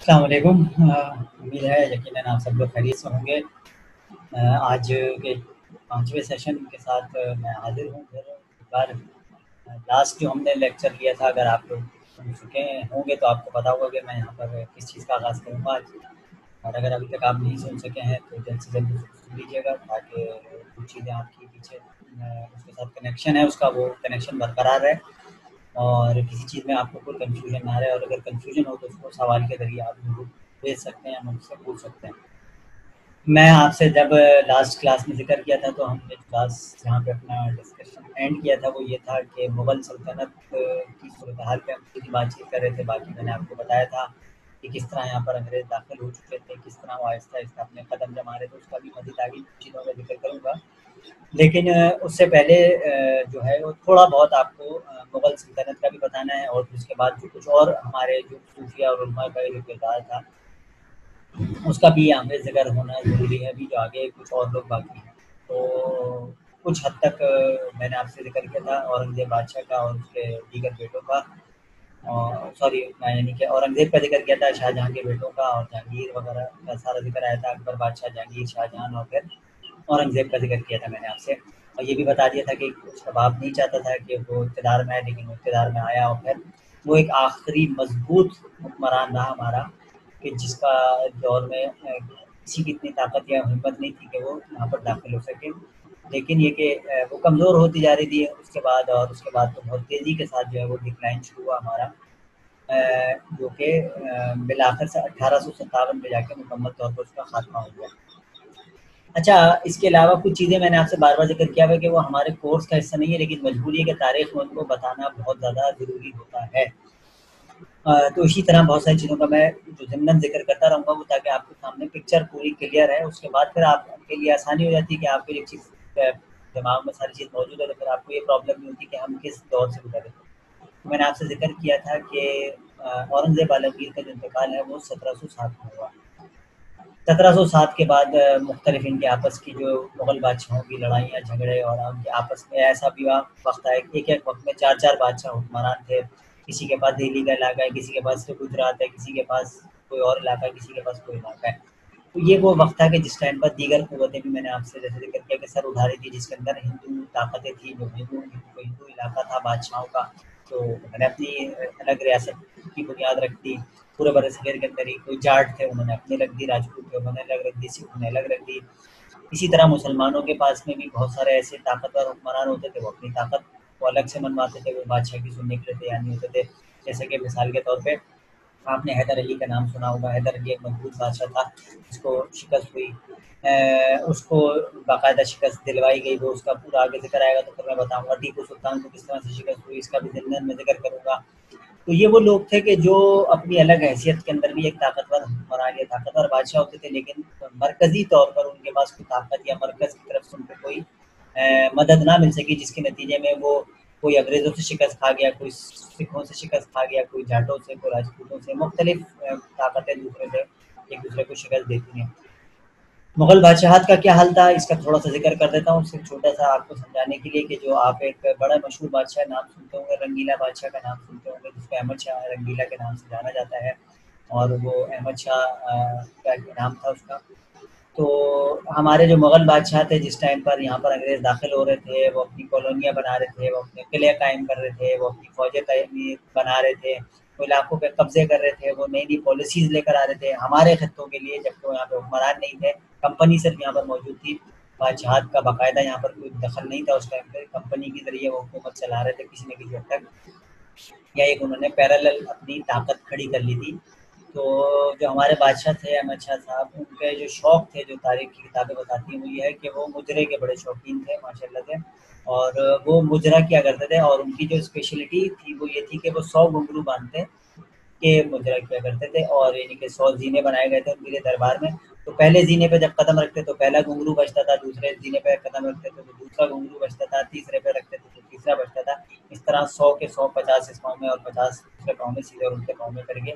अस्सलाम वालेकुम। उम्मीद है यकीनन आप सब लोग खैरियत से होंगे। आज के 5वें सेशन के साथ मैं हाज़िर हूँ फिर एक बार। लास्ट जो हमने लेक्चर लिया था, अगर आप लोग सुन चुके होंगे तो आपको पता होगा कि मैं यहाँ पर किस चीज़ का आगाज़ करूँगा आज। और अगर अभी तक आप नहीं सुन सके हैं तो जल्द से जल्द उसको सुन लीजिएगा, ताकि कुछ चीज़ें आपकी पीछे उसके साथ कनेक्शन है उसका, वो कनेक्शन बरकरार रहे और किसी चीज़ में आपको कोई कन्फ्यूजन ना रहे। और अगर कन्फ्यूजन हो तो उसको सवाल के ज़रिए आप ज़रूर भेज सकते हैं, मुझसे पूछ सकते हैं। मैं आपसे जब लास्ट क्लास में ज़िक्र किया था, तो हमने क्लास जहाँ पे अपना डिस्कशन एंड किया था वो ये था कि मुग़ल सल्तनत की सूरत हाल पे हम थोड़ी बातचीत कर रहे थे। बाकी मैंने आपको बताया था कि किस तरह यहाँ पर अंग्रेज़ दाखिल हो चुके थे, किस तरह वो आहिस्ता-आहिस्ता अपने कदम जमा रहे थे, उसका भी मज़ीद आगे चीज़ों में ज़िक्र करूँगा। लेकिन उससे पहले जो है वो थोड़ा बहुत आपको मुग़ल सल्तनत का भी बताना है, और फिर उसके बाद जो कुछ और हमारे जो सूफिया और उलमा का जो किरदार था, उसका भी यहाँ पे ज़िक्र होना ज़रूरी है अभी, जो आगे कुछ और लोग बाकी हैं। तो कुछ हद तक मैंने आपसे ज़िक्र किया था औरंगज़ेब बादशाह का और उसके दीगर बेटों का, और सॉरी यानी कि औरंगज़ेब का ज़िक्र किया था, शाहजहाँ के बेटों का और जहांगीर वगैरह का सारा ज़िक्र आया था। अकबर बादशाह, जहांगीर, शाहजहाँ और फिर औरंगज़ेब का ज़िक्र किया था मैंने आपसे। और ये भी बता दिया था कि उसका बाप नहीं चाहता था कि वो इक़्तिदार में आए, लेकिन वो इक़्तिदार में आया और फिर वो एक आखिरी मज़बूत हुक्मरान रहा हमारा, कि जिसका दौर में किसी की इतनी ताकत या हिम्मत नहीं थी कि वो यहाँ पर दाखिल हो सके। लेकिन ये कि वो कमज़ोर होती जा रही थी उसके बाद, और उसके बाद तो बहुत तेज़ी के साथ जो है वो डिक्लाइन शुरू हुआ हमारा, जो कि बिलाखिर से 1857 में जाके मुकम्मल तौर पर उसका ख़ात्मा हो गया। अच्छा, इसके अलावा कुछ चीज़ें मैंने आपसे बार-बार ज़िक्र किया हुआ है कि वो हमारे कोर्स का हिस्सा नहीं है, लेकिन मजबूरी है कि तारीख़ में उनको बताना बहुत ज़्यादा ज़रूरी होता है। तो इसी तरह बहुत सारी चीज़ों का मैं जो ज़िमनन ज़िक्र करता रहूँगा, वो ताकि आपके सामने पिक्चर पूरी क्लियर है। उसके बाद फिर आपके लिए आसानी हो जाती है कि आपको एक चीज़ दिमाग में सारी चीज़ मौजूद है, तो फिर आपको ये प्रॉब्लम नहीं होती कि हम किस दौर से गुज़र रहे थे। मैंने आपसे ज़िक्र किया था कि औरंगज़ेब आलमगीर का जो इंतकाल है वो 1707 में हुआ। 1707 के बाद मुख्तलिफ इनके आपस की जो मुग़ल बादशाहों की लड़ाइयाँ, झगड़े और उनके आपस में ऐसा भी वक़्त आया कि एक-एक वक़्त में 4-4 बादशाह हुक्मरान थे। किसी के पास दिल्ली का इलाका है, किसी के पास गुजरात है, किसी के पास कोई और इलाका है, किसी के पास कोई इलाका है। तो ये वो वक़्त था कि जिस टाइम पर दीगर क़ुव्वतें भी मैंने आपसे जैसे ज़िक्र किया कि सर उधारी थी, जिसके अंदर हिंदू ताकतें थी, जो हिंदू इलाका था बादशाहों का, तो उन्होंने अपनी अलग रियासत की बुनियाद रख दी। पूरे बरसगेर के अंदर ही कोई जाट थे, उन्होंने अपनी रख दी, राजपूत थे उन्होंने अलग रख दी, सिख ने अलग रख दी। इसी तरह मुसलमानों के पास में भी बहुत सारे ऐसे ताकतवर हुक्मरान होते थे, वो अपनी ताकत को अलग से मनवाते थे, वो बादशाह की सुनने के लिए तैयार नहीं होते थे। जैसे कि मिसाल के तौर पे आपने हैदर अली का नाम सुना होगा। हैदर अली एक मजबूत बादशाह था, जिसको शिकस्त हुई, उसको बाकायदा शिकस्त दिलवाई गई, वो उसका पूरा आगे ज़िक्र आएगा तो फिर मैं बताऊँगा। टीपू सुल्तान को किस तरह से शिकस्त हुई, इसका भी ज़िमनन में ज़िक्र करूँगा। तो ये वो लोग थे कि जो अपनी अलग हैसियत के अंदर भी एक ताकतवर हुक्मरान या ताकतवर बादशाह होते थे, लेकिन मरकज़ी तौर पर उनके पास कोई ताकत या मरकज़ की तरफ से उनको कोई मदद ना मिल सकी, जिसके नतीजे में वो कोई अंग्रेज़ों से शिकस्त खा गया, कोई सिखों से शिकस्त खा गया, कोई जाटों से, कोई राजपूतों से, मुख्तलिफ ताकतें दूसरे से एक-दूसरे को शिकस्त देती हैं। मुग़ल बादशाहत का क्या हाल था, इसका थोड़ा-सा ज़िक्र कर देता हूँ, सिर्फ़ छोटा-सा आपको समझाने के लिए कि जो आप एक बड़ा मशहूर बादशाह नाम सुनते होंगे, रंगीला बादशाह का नाम सुनते होंगे, जिसको अहमद शाह रंगीला के नाम से जाना जाता है, और वो अहमद शाह का नाम था उसका। तो हमारे जो मुग़ल बादशाह थे, जिस टाइम पर यहाँ पर अंग्रेज़ दाखिल हो रहे थे, वो अपनी कॉलोनियाँ बना रहे थे, वो अपने किले कायम कर रहे थे, वो अपनी फ़ौजें बना रहे थे, वो इलाकों पे कब्ज़े कर रहे थे, वो नई-नई पॉलिसीज़ लेकर आ रहे थे हमारे खित्तों के लिए, जबकि वो यहाँ पे हुक्मरान नहीं थे। कंपनी सिर्फ़ यहाँ पर मौजूद थी। बादशाहत का बाकायदा यहाँ पर कोई दखल नहीं था उस टाइम पे। कंपनी के ज़रिए वो हुकूमत चला रहे थे किसी न किसी हद तक। या एक उन्होंने पैरेलल अपनी ताकत खड़ी कर ली थी। तो जो हमारे बादशाह थे अहमद शाह साहब, उनके जो शौक थे, जो तारीख़ की किताबें बताती हैं, वो ये है कि वो मुजरे के बड़े शौकीन थे माशाअल्लाह से। और वो मुजरा किया करते थे, और उनकी जो स्पेशलिटी थी वो ये थी कि वो 100 घुंघरू बाँधते के मुजरा किया करते थे, और यानी कि 100 ज़ीने बनाए गए थे उनके लिए दरबार में। तो पहले ज़ीने पे जब कदम रखते तो पहला घुंघरू बजता था, दूसरे ज़ीने पे कदम रखते थे तो दूसरा घुंघरू बजता था, तीसरे पे रखते थे तो तीसरा बजता था। इस तरह 100 के 100 50 इस पाँव में और 50 दूसरे पाँव में सीधे और उल्टे पाँव में करके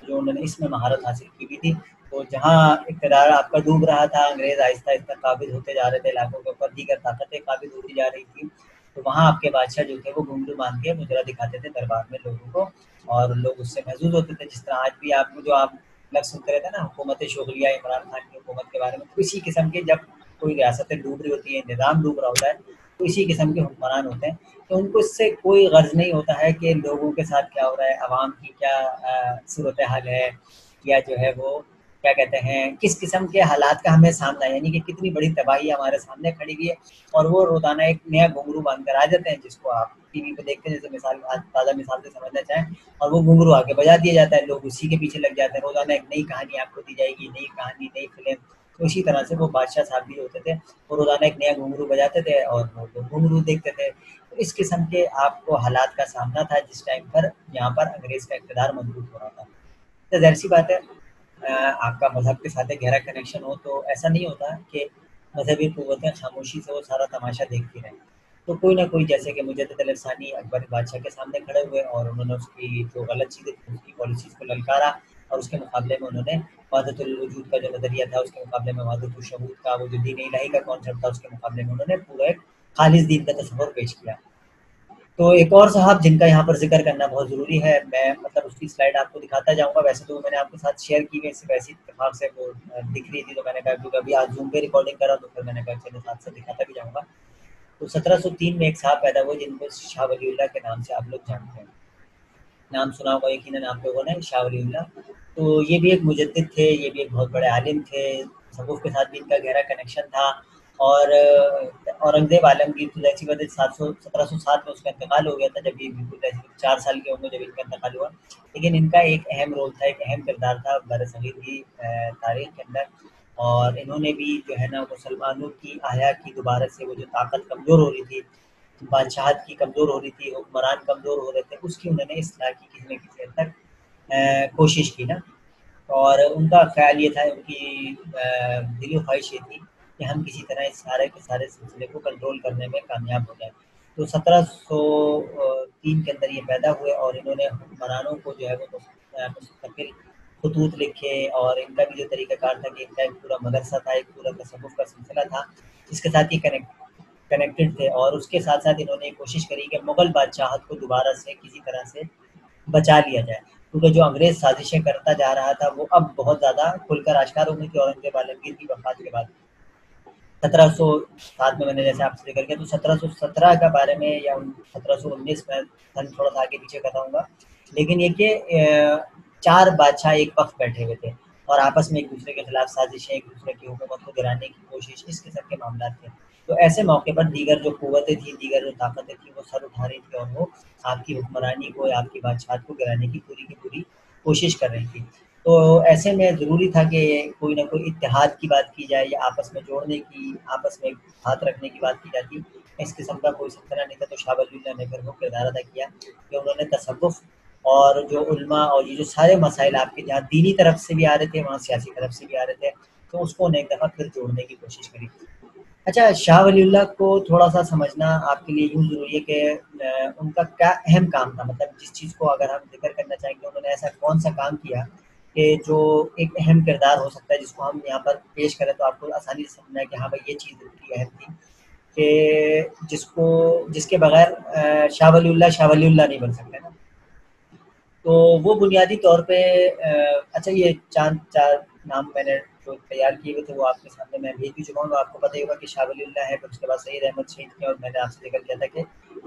जो उन्होंने इसमें महारत हासिल की हुई थी। तो जहाँ इक़्तिदार आपका डूब रहा था, अंग्रेज़ आहिस्ता-आहिस्ता काबिज़ होते जा रहे थे इलाकों के ऊपर, दीगर ताकतें काबिज़ होती जा रही थी, तो वहाँ आपके बादशाह जो थे वो घुंघरू बाँध के मुजरा दिखाते थे दरबार में लोगों को, और लोग उससे महज़ूज़ होते थे। जिस तरह आज भी आप लफ्ज़ सुनते रहते हैं ना, हुकूमत शुगलिया इमरान खान की हुकूमत के बारे में। तो इसी किस्म के जब कोई रियासतें डूब रही होती हैं, निज़ाम डूब रहा होता है, तो इसी किस्म के हुक्मरान होते हैं। तो उनको इससे कोई गर्ज़ नहीं होता है कि लोगों के साथ क्या हो रहा है, आवाम की क्या सूरत हाल है, या जो है वो क्या कहते हैं, किस किस्म के हालात का हमें सामना है, यानी कि कितनी बड़ी तबाही हमारे सामने खड़ी हुई है, और वो रोज़ाना एक नया घुंघरू बांध कर आ जाते हैं, जिसको आप टीवी पे देखते हैं, जैसे मिसाल आज ताज़ा मिसाल से समझना चाहें, और वो घुंघरू आके बजा दिया जाता है, लोग उसी के पीछे लग जाते हैं। रोज़ाना एक नई कहानी आपको दी जाएगी, नई कहानी, नई फ़िल्म। तो इसी तरह से वो बादशाह साहब भी होते थे, वो रोज़ाना एक नया घुंघरू बजाते थे और वो लोग घुंघरू देखते थे। तो इस किस्म के आपको हालात का सामना था जिस टाइम पर यहाँ पर अंग्रेज़ का इक़्तिदार मज़बूत हो रहा था। तो ज़ाहिर-सी बात है, आपका मज़हब के साथ एक गहरा कनेक्शन हो तो ऐसा नहीं होता कि मज़हबी क़ुव्वतें ख़ामोशी से वो सारा तमाशा देखती रहें। तो कोई ना कोई, जैसे कि मुजद्दिद अल-सानी अकबर बादशाह के सामने खड़े हुए और उन्होंने उसकी जो गलत चीज़ें थी, उसकी पॉलिसीज़ को ललकारा, और उसके मुकाबले में उन्होंने वहदतुल वजूद का जो नज़रिया था, उसके मुकाबले में वहदतुश शहूद का, वो जो दीन इलाही का कॉन्सेप्ट था, उसके मुकाबले में उन्होंने पूरा एक खालिस दीन का तसव्वुर पेश किया। तो एक और साहब जिनका यहाँ पर ज़िक्र करना बहुत ज़रूरी है, मैं मतलब उसकी स्लाइड आपको दिखाता जाऊँगा। वैसे तो मैंने आपके साथ शेयर की हुई, सिर्फ़ ऐसी इत्तेफ़ाक से वो दिख रही थी, तो मैंने कहा क्योंकि अभी आज ज़ूम पे रिकॉर्डिंग कर रहा हूँ, तो फिर मैंने कहा चलो साथ साथ दिखाता भी जाऊँगा। तो 1703 में एक साहब पैदा हुए जिनको शाह वलीउल्लाह के नाम से आप लोग जानते हैं। नाम सुना होगा यकीनन आप लोगों ने, शाह वलीउल्लाह। तो ये भी एक मुजद्दिद थे, ये भी एक बहुत बड़े आलिम थे, तसव्वुफ़ के साथ भी इनका गहरा कनेक्शन था। और औरंगज़ेब आलमगीर तो ज़ाहिर-सी बात है 1707 में उसका इंतकाल हो गया था, जब ये बिल्कुल ऐसे 4 साल के उम्र में जब इनका इंतकाल हुआ। लेकिन इनका एक अहम रोल था, एक अहम किरदार था बरसग़ीर की तारीख़ के अंदर, और इन्होंने भी जो है ना मुसलमानों की आया की दोबारा से वो जो ताकत कमज़ोर हो रही थी, बादशाहत की कमज़ोर हो रही थी, हुक्मरान कमज़ोर हो रहे थे, उसकी उन्होंने इस्लाह की किसी न किसी हद तक कोशिश की ना। और उनका ख़्याल ये था, उनकी दिली ख़्वाहिश ये थी कि हम किसी तरह इस सारे के सारे सिलसिले को कंट्रोल करने में कामयाब हो जाएँ। तो 1703 के अंदर ये पैदा हुए और इन्होंने हुक्मरानों को जो है वो मुस्तक़िल ख़ुतूत लिखे, और इनका भी जो तरीक़ाकार था कि इनका एक पूरा मदरसा था, एक पूरा तसव्वुफ़ का सिलसिला था, जिसके साथ ये कनेक्टेड थे। और उसके साथ-साथ इन्होंने कोशिश करी कि मुग़ल बादशाहत को दोबारा से किसी तरह से बचा लिया जाए, क्योंकि जो अंग्रेज़ साज़िशें करता जा रहा था, वो अब बहुत ज़्यादा खुलकर आश्कार हो गई थी औरंगज़ेब आलमगीर की वफ़ात के बाद। 1707 में मैंने जैसे आपसे ज़िक्र किया, तो 1717 के बारे में या 1719 में सन थोड़ा-सा आगे-पीछे बताऊँगा। लेकिन ये कि 4 बादशाह एक वक़्त बैठे हुए थे और आपस में एक-दूसरे के खिलाफ साज़िशें, एक-दूसरे की हुकूमत को गिराने की कोशिश, इस किस्म के मामलात थे। तो ऐसे मौके पर दीगर जो क़ुव्वतें थीं, दीगर जो ताकतें थीं, वो सर उठा रही थी और वो आपकी हुक्मरानी को या आपकी बादशाहत को गिराने की पूरी कोशिश कर रही थी। तो ऐसे में ज़रूरी था कि कोई ना कोई इत्तेहाद की बात की जाए, या आपस में जोड़ने की, आपस में हाथ रखने की बात की जाती। इस किस्म का कोई सिलसिला नहीं था, तो शाह वलीउल्लाह ने फिर वो किरदार अदा किया कि उन्होंने तसव्वुफ़ और जो उलमा और ये जो सारे मसाइल आपके जहाँ दीनी तरफ से भी आ रहे थे, वहाँ सियासी तरफ से भी आ रहे थे, तो उसको उन्हें एक दफ़ा फिर जोड़ने की कोशिश करी। अच्छा, शाह वलीउल्लाह को थोड़ा-सा समझना आपके लिए यूँ ज़रूरी है कि उनका क्या अहम काम था, मतलब जिस चीज़ को अगर हम ज़िक्र करना चाहेंगे, उन्होंने ऐसा कौन-सा काम किया कि जो एक अहम किरदार हो सकता है, जिसको हम यहाँ पर पेश करें तो आपको आसानी से समझना है कि हाँ भाई, ये चीज़ उनकी अहम थी कि जिसके बगैर शाह वलीउल्लाह नहीं बन सकते ना। तो वो बुनियादी तौर पे अच्छा, ये 4 नाम मैंने जो तैयार किए हुए थे वो आपके सामने मैं भेज भी चुका हूँ। आपको पता ही होगा कि शाह वलीउल्लाह है, फिर उसके बाद सैयद अहमद शहीद थे, और मैंने आपसे ज़िक्र किया था कि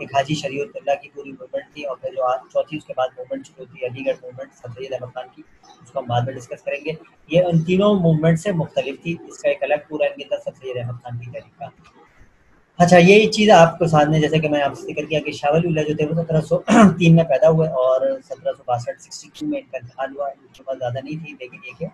एक हाजी शरीयतुल्लाह की पूरी मूवमेंट थी, और फिर जो आज चौथी उसके बाद मूवमेंट शुरू हुई अलीगढ़ मूवमेंट सर सैयद अहमद खान की, उसको हम बाद में डिस्कस करेंगे। ये उन तीनों मूवमेंट से मुख्तलिफ थी, इसका एक अलग पूरा इनके अंदर सर सैयद अहमद खान की तहरीक का। अच्छा, यही चीज़ आपको सामने, जैसे कि मैं आपसे ज़िक्र किया कि शाह वलीउल्लाह जो थे वो 1703 में पैदा हुए और 1762 में इनका इंतकाल हुआ। इनकी उम्र ज़्यादा नहीं थी, लेकिन ये कि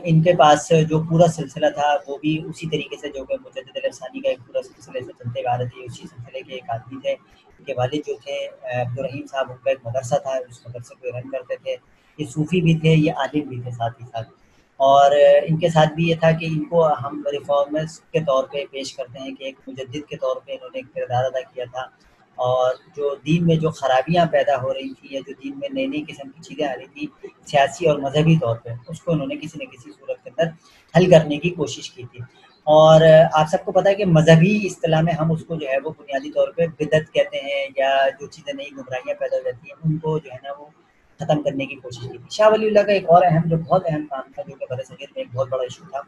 इनके पास जो पूरा सिलसिला था वो भी उसी तरीके से जो कि मुजद्दिद अल-सानी का एक पूरा सिलसिले से चलते आ रहे थे, उसी सिलसिले के एक आदमी थे। इनके वालिद जो थे अब्दुर्रहीम साहब, उनका एक मदरसा था, उस मदरसे को रन करते थे। ये सूफ़ी भी थे, ये आलिम भी थे साथ ही साथ। और इनके साथ भी ये था कि इनको हम रिफॉर्मर्स के तौर पे पेश करते हैं कि एक मुजद्दिद के तौर पे इन्होंने एक किरदार अदा किया था, और जो दीन में जो ख़राबियाँ पैदा हो रही थी, या जो दीन में नई-नई किस्म की चीज़ें आ रही थी, सियासी और मज़हबी तौर पे, उसको उन्होंने किसी न किसी सूरत के अंदर हल करने की कोशिश की थी। और आप सबको पता है कि मज़हबी इस्तिलाह में हम उसको जो है वो बुनियादी तौर पे बिदअत कहते हैं, या जो चीज़ें नई गुमराहियाँ पैदा हो जाती हैं, उनको जो है ना वो ख़त्म करने की कोशिश की थी। शाह वलीउल्लाह का एक और जो बहुत अहम काम था, जो कि बरसगीर में एक बहुत बड़ा इशू था,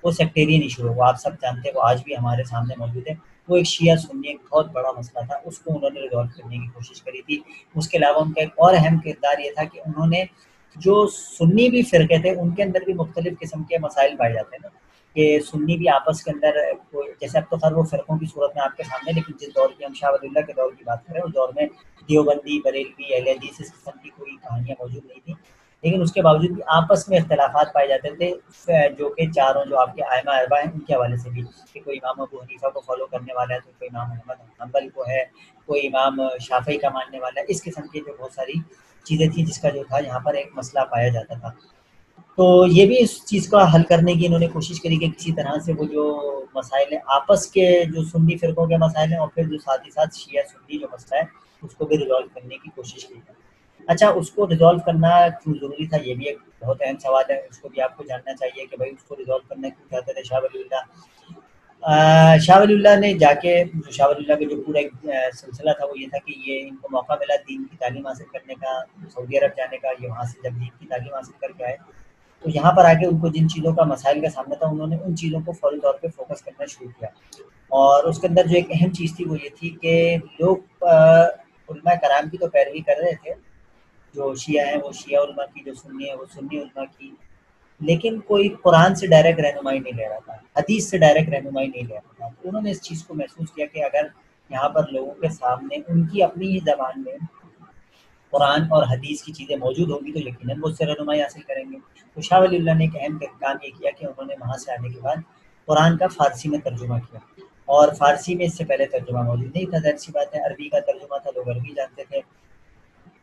वो सेक्टेरियन इशू है। वो आप सब जानते हैं, वो आज भी हमारे सामने मौजूद है। वो एक शिया सुन्नी एक बहुत बड़ा मसला था, उसको उन्होंने रिज़ॉल्व करने की कोशिश करी थी। उसके अलावा उनका एक और अहम किरदार ये था कि उन्होंने जो सुन्नी भी फ़िरक़े थे, उनके अंदर भी मुख्तलिफ़ किस्म के मसाइल पाए जाते हैं ना, कि सुन्नी भी आपस के अंदर कोई, जैसे अब तो खैर वो फ़िरक़ों की सूरत में आपके सामने, लेकिन जिस दौर की हम शाह वलीउल्लाह के दौर की बात करें, उस दौर में देवबंदी, बरेलवी, अहले हदीस इस किस्म की कोई कहानियाँ मौजूद नहीं थी। लेकिन उसके बावजूद भी आपस में इख्तिलाफ़ात पाए जाते थे, जो कि चारों जो आपके आइमा अरबा हैं, उनके हवाले से भी, कि कोई इमाम अबू हनीफ़ा को फ़ॉलो करने वाला है, तो कोई इमाम अहमद हम्बल को है, कोई इमाम शाफ़िई का मानने वाला है। इस किस्म की जो बहुत सारी चीज़ें थी, जिसका जो था यहाँ पर एक मसला पाया जाता था। तो ये भी इस चीज़ का हल करने की इन्होंने कोशिश करी कि किसी तरह से वो जो मसाइल हैं, आपस के जो सुन्नी फ़िरक़ों के मसाइल हैं, और फिर जो साथ ही साथ शिया सुन्नी जो मसला है, उसको भी रिज़ॉल्व करने की कोशिश की। अच्छा, उसको रिज़ॉल्व करना क्यों ज़रूरी था, ये भी एक बहुत अहम सवाल है। उसको भी आपको जानना चाहिए कि भाई उसको रिज़ॉल्व करना क्यों चाहते थे शाह वलीउल्लाह। शाह वलीउल्लाह ने जाके, जो शाह वलीउल्लाह का जो पूरा एक सिलसिला था, वो ये था कि ये इनको मौका मिला दीन की तालीम हासिल करने का, सऊदी अरब जाने का। ये वहाँ से जब दीन की तालीम हासिल करके आए, तो यहाँ पर आके उनको जिन चीज़ों का मसाइल का सामना था, उन्होंने उन चीज़ों को फ़ौरी तौर पे फ़ोकस करना शुरू किया। और उसके अंदर जो एक अहम चीज़ थी, वो ये थी कि लोग उलमा कराम की तो पैरवी कर रहे थे, जो शिया हैं वो शिया उलमा की, जो सुन्नी है वो सुन्नी उलमा की, लेकिन कोई कुरान से डायरेक्ट रहनुमाई नहीं ले रहा था, हदीस से डायरेक्ट रहनुमाई नहीं ले रहा था। तो उन्होंने इस चीज़ को महसूस किया कि अगर यहाँ पर लोगों के सामने उनकी अपनी ही ज़बान में कुरान और हदीस की चीज़ें मौजूद होंगी, तो यकीनन वो उससे रहनुमाई हासिल करेंगे। तो शाह वलीउल्लाह ने एक अहम काम ये किया कि उन्होंने वहाँ से आने के बाद कुरान का फ़ारसी में तर्जुमा किया, और फ़ारसी में इससे पहले तर्जुमा मौजूद नहीं था, ज़ाहिर-सी बात है। अरबी का तर्जुमा था, लोग अरबी जानते थे।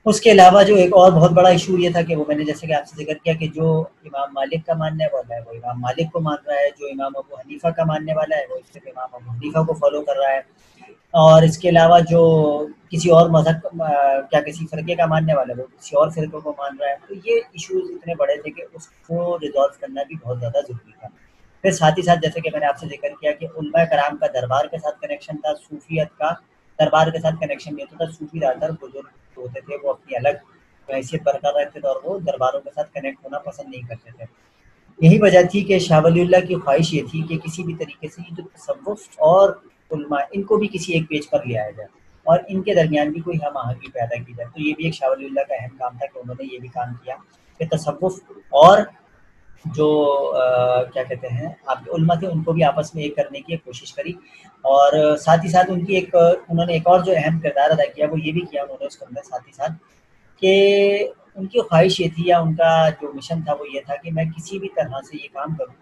उसके अलावा जो एक और बहुत बड़ा इशू ये था कि वो मैंने जैसे कि आपसे ज़िक्र किया कि जो इमाम मालिक का मानने वाला है, वो इमाम मालिक को मान रहा है, जो इमाम अबू हनीफ़ा का मानने वाला है, वो सिर्फ़ इमाम अबू हनीफ़ा को फ़ॉलो कर रहा है। और इसके अलावा जो किसी और मज़हब क्या किसी फ़िरके का मानने वाला है, वो किसी और फ़िरके को मान रहा है। तो ये इश्यूज़ इतने बड़े थे कि उसको रिज़ॉल्व करना भी बहुत ज़्यादा ज़रूरी था। फिर साथ ही साथ, जैसे कि मैंने आपसे ज़िक्र किया कि उलमा कराम का दरबार के साथ कनेक्शन था, सूफ़ियत का दरबार के साथ कनेक्शन नहीं होता था। सूफ़ी ज़्यादातर बुज़ुर्ग होते थे, वो अपनी अलग हैसियत बरकरार रखते थे, और वो दरबारों के साथ कनेक्ट होना पसंद नहीं करते थे। यही वजह थी कि शाह वलीउल्लाह की ख्वाहिश ये थी कि किसी भी तरीके से ये जो तसव्वुफ़ और उलमा, इनको भी किसी एक पेज पर ले आया जाए, और इनके दरमियान भी कोई हम-आहंगी पैदा की जाए। तो ये भी एक शाह वलीउल्लाह का अहम काम था कि उन्होंने ये भी काम किया कि तसव्वुफ़ और जो क्या कहते हैं आपके उलमा थे, उनको भी आपस में एक करने की एक कोशिश करी। और साथ ही साथ उनकी एक उन्होंने एक और जो अहम किरदार अदा किया, वो ये भी किया उन्होंने उसके अंदर साथ ही साथ, कि उनकी ख्वाहिश ये थी, या उनका जो मिशन था, वो ये था कि मैं किसी भी तरह से ये काम करूँ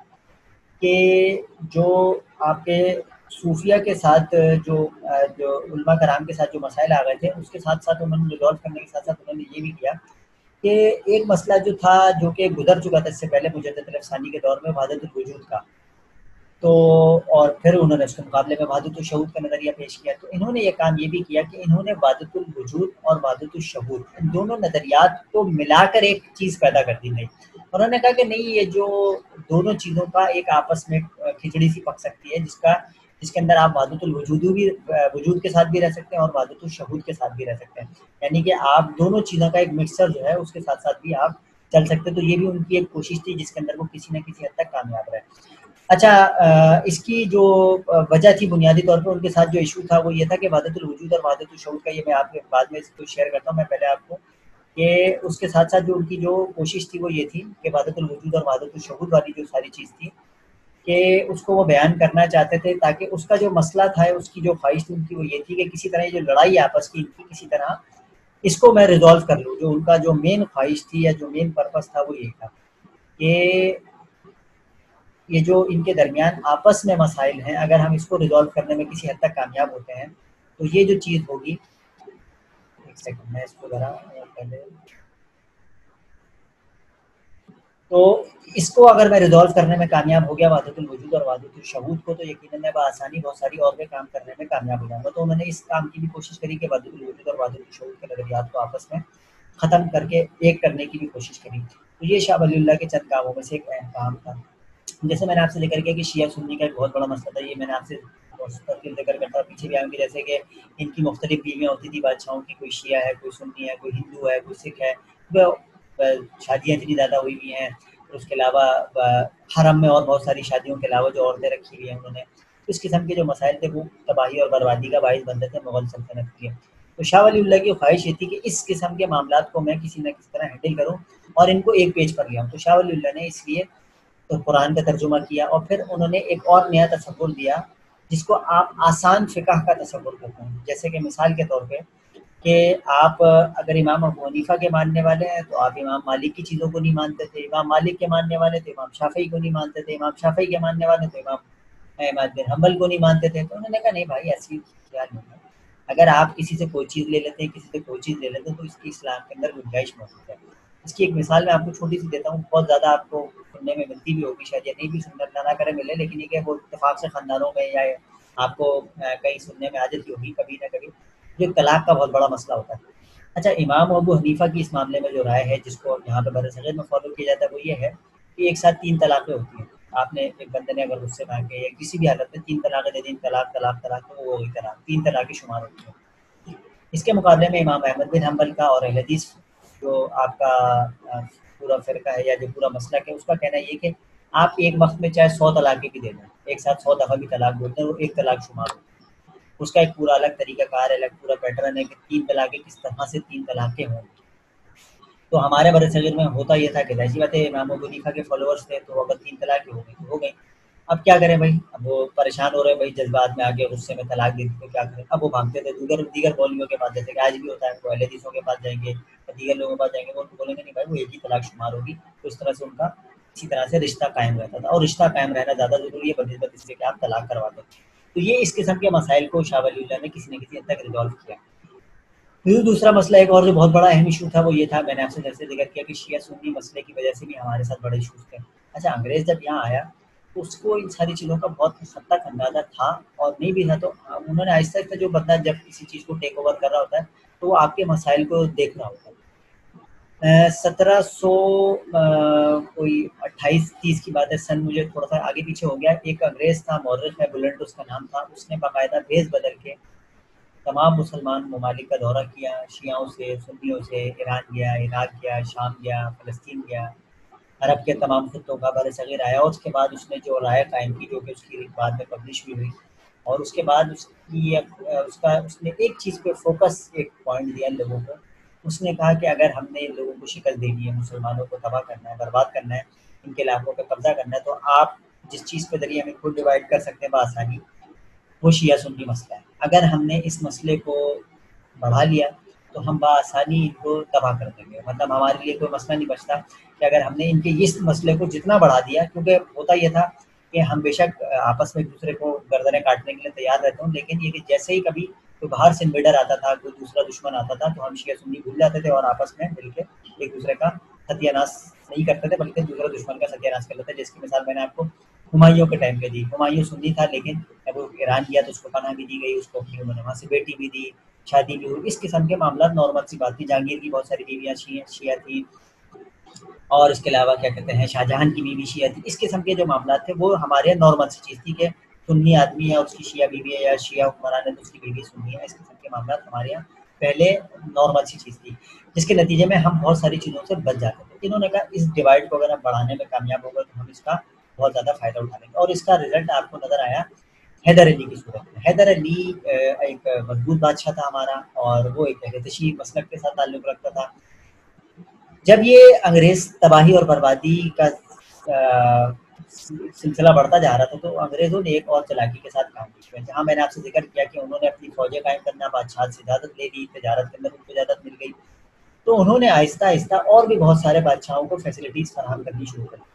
कि जो आपके सूफिया के साथ जो उलमा कराम के साथ जो मसाइल आ गए थे, उसके साथ-साथ उन्होंने रिज़ॉल्व करने के साथ-साथ उन्होंने ये भी किया कि एक मसला जो था, जो कि गुज़र चुका था इससे पहले मुजद्दिद अल-अफ़सानी के दौर में, वहदतुल वुजूद का। तो और फिर उन्होंने उसके मुकाबले में वहदतुल शहूद का नज़रिया पेश किया। तो इन्होंने ये काम ये भी किया कि इन्होंने वहदतुल वुजूद और वहदतुल शहूद, इन दोनों नज़रियात को मिलाकर एक चीज़ पैदा कर दी नई। उन्होंने कहा कि नहीं, ये जो दोनों चीज़ों का एक आपस में खिचड़ी सी पक सकती है, जिसके अंदर आप वहदतुल वुजूद के साथ भी रह सकते हैं, और वहदतुल शहूद के साथ भी रह सकते हैं। यानी कि आप दोनों चीज़ों का एक मिक्सचर जो है, उसके साथ-साथ भी आप चल सकते हैं। तो ये भी उनकी एक कोशिश थी, जिसके अंदर वो किसी न किसी हद तक कामयाब रहे। अच्छा, इसकी जो वजह थी बुनियादी तौर पे उनके साथ जो इशू था, वो ये था कि वहदतुल वुजूद और वहदतुल शहूद का, ये मैं आपके बाद में इसको शेयर करता हूँ। मैं पहले आपको कि उसके साथ-साथ जो उनकी जो कोशिश थी, वो ये थी कि वहदतुल वुजूद और वहदतुल शहूद वाली जो सारी चीज़ थी, कि उसको वो बयान करना चाहते थे, ताकि उसका जो मसला था, उसकी जो ख्वाहिश थी उनकी, वो ये थी कि किसी तरह ये जो लड़ाई है आपस की इनकी, किसी तरह इसको मैं रिज़ॉल्व कर लूँ। जो उनका जो मेन ख्वाहिश थी, या जो मेन पर्पज़ था, वो यही था कि ये जो इनके दरमियान आपस में मसाइल हैं, अगर हम इसको रिज़ॉल्व करने में किसी हद तक कामयाब होते हैं, तो ये जो चीज़ होगी, एक सेकंड मैं इसको ज़रा पहले, तो इसको अगर मैं रिज़ॉल्व करने में कामयाब हो गया, वहदतुल वुजूद और वहदतुल शहूद को, तो यकीनन मैं बआसानी बहुत सारी और भी काम करने में कामयाब हो जाऊँगा। तो उन्होंने इस काम की भी कोशिश करी कि वहदतुल वुजूद और वहदतुल शहूद के नज़रियात को आपस में ख़त्म करके एक करने की भी कोशिश करी। तो ये शाह वलीउल्लाह के चंद कामों में से एक अहम काम था। जैसे मैंने आपसे ज़िक्र किया कि शिया सुन्नी का एक बहुत बड़ा मसला था, ये मैंने आपसे मुस्तकिल जिक्र करता है, पीछे भी आएंगे, जैसे कि इनकी मुख्तलिफ बीवियाँ होती थी बादशाहों की, कोई शिया है, कोई सुन्नी है, कोई हिंदू है, कोई सिख है, शादियाँ इतनी ज़्यादा हुई हुई हैं। और उसके अलावा हरम में और बहुत सारी शादियों के अलावा जो औरतें रखी हुई हैं उन्होंने, इस किस्म के जो मसाइल थे वो तबाही और बर्बादी का बाइस बनते थे मुग़ल सल्तनत के। तो शाह वलीउल्लाह की ख्वाहिश ये थी कि इस किस्म के मामलात को मैं किसी न किसी तरह हैंडल करूँ और इनको एक पेज पर ले आऊँ। तो शाह वलीउल्लाह ने इसलिए तो कुरान का तर्जुमा किया और फिर उन्होंने एक और नया तसव्वुर दिया जिसको आप आसान फ़िक़्ह का तसव्वुर कहते हैं। जैसे कि मिसाल के तौर पे कि आप अगर इमाम अबू हनीफ़ा के मानने वाले हैं तो आप इमाम मालिक की चीज़ों को नहीं मानते थे, इमाम मालिक के मानने वाले तो इमाम शाफ़िई को नहीं मानते थे, इमाम शाफ़िई के मानने वाले तो इमाम अहमद बिन हम्बल को नहीं मानते थे। तो उन्होंने कहा नहीं भाई ऐसी क्या नहीं है, अगर आप किसी से कोई चीज़ ले लेते हैं, किसी से कोई चीज़ ले लेते हैं तो इसकी इस्लाम के अंदर गुंजाइश मौजूद है। इसकी एक मिसाल मैं आपको छोटी सी देता हूँ, बहुत ज़्यादा आपको सुनने में मिलती भी होगी, शायद ये नहीं भी सुनने अल्लाह ना करे मिले, लेकिन ये कि वो इत्तेफाक से ख़ानदानों में या आपको कहीं सुनने में आ जाती होगी कभी ना कभी, जो तलाक का बहुत बड़ा मसला होता है। अच्छा, इमाम अबू हनीफ़ा की इस मामले में जो राय है जिसको यहाँ पे बरसग़ीर में फ़ॉलो किया जाता है वो ये है कि एक साथ 3 तलाक़ें होती हैं। आपने एक बंदे ने अगर गुस्से में आके या किसी भी हालत में 3 तलाक़ें दे दी, तलाक, तलाक, तलाक, तो वो हो गई तलाक, 3 तलाक़ें शुमार होती हैं। इसके मुकाबले में इमाम अहमद बिन हम्बल का और अहले हदीस जो आपका पूरा फ़िरका है या जो पूरा मसलक है उसका कहना ये है कि आप एक वक़्त में चाहे 100 तलाक़ें भी दे दें, एक साथ 100 दफ़ा भी तलाक बोल दें, वो एक तलाक शुमार होगी। उसका एक पूरा अलग तरीक़ाकार है, अलग पूरा पैटर्न है कि 3 तलाक़ें किस तरह से 3 तलाक़ें हों। तो हमारे बरसग़ीर में होता ये था कि ज़ाहिर-सी बात है इमाम अबू हनीफ़ा के फ़ॉलोअर्स थे, तो अगर 3 तलाक़ें हो गई तो हो गई। अब क्या करें भई? अब वो परेशान हो रहे हैं भई, जज़्बात में आके गुस्से में तलाक दे दी तो क्या करें? अब वो भागते थे दीगर मौलवियों के पास, जैसे कि आज भी होता है, वो अहले हदीसों के पास जाएँगे या दीगर लोगों के पास जाएँगे, वो उनको बोलेंगे नहीं भाई वो एक ही तलाक शुमार होगी। तो इस तरह से उनका इसी तरह से रिश्ता कायम रहता था और रिश्ता कायम रहना ज़्यादा ज़रूरी है बनिस्बत इसके कि आप तलाक करवा दें। तो ये इस किस्म के मसाइल को शाह वलीउल्लाह ने किसी न किसी हद तक रिज़ॉल्व किया। फिर दूसरा मसला एक और जो बहुत बड़ा अहम इश्यू था वो ये था, मैंने आपसे जैसे ज़िक्र किया कि शिया सुन्नी मसले की वजह से भी हमारे साथ बड़े इश्यूज़ थे। अच्छा, अंग्रेज़ जब यहाँ आया तो उसको इन सारी चीज़ों का बहुत हद तक अंदाज़ा था और नहीं भी था, तो उन्होंने आहिस्ता-आहिस्ता जो बंदा जब किसी चीज़ को टेक ओवर कर रहा होता है, तो वो आपके मसाइल को देख रहा होता है। 1700 कोई 28-30 की बात है, सन मुझे थोड़ा-सा आगे-पीछे हो गया। एक अंग्रेज़ था, मौर्रिख़ है, बुलंद उसका नाम था, उसने बाकायदा भेस बदल के तमाम मुसलमान ममालिक का दौरा किया, शियाओं से, सुन्नियों से, ईरान गया, इराक गया, शाम गया, फ़लस्तीन गया, अरब के तमाम खित्तों का बरसग़ीर आया और उसके बाद उसने जो राय कायम की, जो कि उसकी बाद में पब्लिश भी हुई और उसके बाद उसने एक चीज़ पे फ़ोकस, एक पॉइंट दिया लोगों को। उसने कहा कि अगर हमने इन लोगों को शिकस्त देनी है, मुसलमानों को तबाह करना है, बर्बाद करना है, इनके इलाकों पे कब्ज़ा करना है, तो आप जिस चीज़ के ज़रिए हमें खुद डिवाइड कर सकते हैं बआसानी, वो शिया सुन्नी मसला है। अगर हमने इस मसले को बढ़ा लिया तो हम बआसानी इनको तबाह कर देंगे। मतलब हमारे लिए कोई मसला नहीं बचता कि अगर हमने इनके इस मसले को जितना बढ़ा दिया, क्योंकि होता ये था कि हम बेशक आपस में एक-दूसरे को गर्दनें काटने के लिए तैयार रहते हों, लेकिन ये कि जैसे ही कभी कोई बाहर से इन्वेडर आता था, कोई दूसरा दुश्मन आता था, तो हम शिया सुन्नी भूल जाते थे और आपस में मिल के एक-दूसरे का सत्यानाश नहीं करते थे, बल्कि दूसरा दुश्मन का सत्यानाश कर लेते थे। जिसकी मिसाल मैंने आपको हुमायूँ के टाइम पे दी। हुमायूँ सुन्नी था, लेकिन जब वो ईरान गया तो उसको पनाह भी दी गई, उसको अपनी उन्होंने वहाँ से बेटी भी दी, शादी भी हुई। इस किस्म के मामलात नॉर्मल सी बात थी। जहांगीर की बहुत सारी बीवियाँ शिया थी और इसके अलावा क्या कहते हैं, शाहजहां की बीवी शिया थी। इस किस्म के जो मामलात थे वो हमारे यहाँ नॉर्मल सी चीज़ थी कि सुन्नी आदमी है, उसकी शिया बीवी है, या शिया हुक्मरान है तो उसकी बीवी सुन्नी है। इस किस्म के मामलात हमारे यहाँ पहले नॉर्मल सी चीज़ थी, जिसके नतीजे में हम बहुत सारी चीज़ों से बच जाते थे। इन्होंने कहा इस डिवाइड को अगर हम बढ़ाने में कामयाब हो गए तो हम इसका बहुत ज़्यादा फ़ायदा उठा लेंगे और इसका रिज़ल्ट आपको नज़र आया हैदर अली की सूरत में। हैदर अली एक मजबूत बादशाह था हमारा और वो एक हेतशी मसलक के साथ ताल्लुक़ रखता था। जब ये अंग्रेज़ तबाही और बर्बादी का सिलसिला बढ़ता जा रहा था, तो अंग्रेज़ों ने एक और चालाकी के साथ काम किया। जहाँ मैंने आपसे ज़िक्र किया कि उन्होंने अपनी फ़ौजें कायम करना, बादशाह से इजाज़त ले ली, तिजारत के अंदर उनको इजाज़त मिल गई, तो उन्होंने आहिस्ता-आहिस्ता और भी बहुत सारे बादशाहों को फैसिलिटीज़ फराहम करनी शुरू कर दी।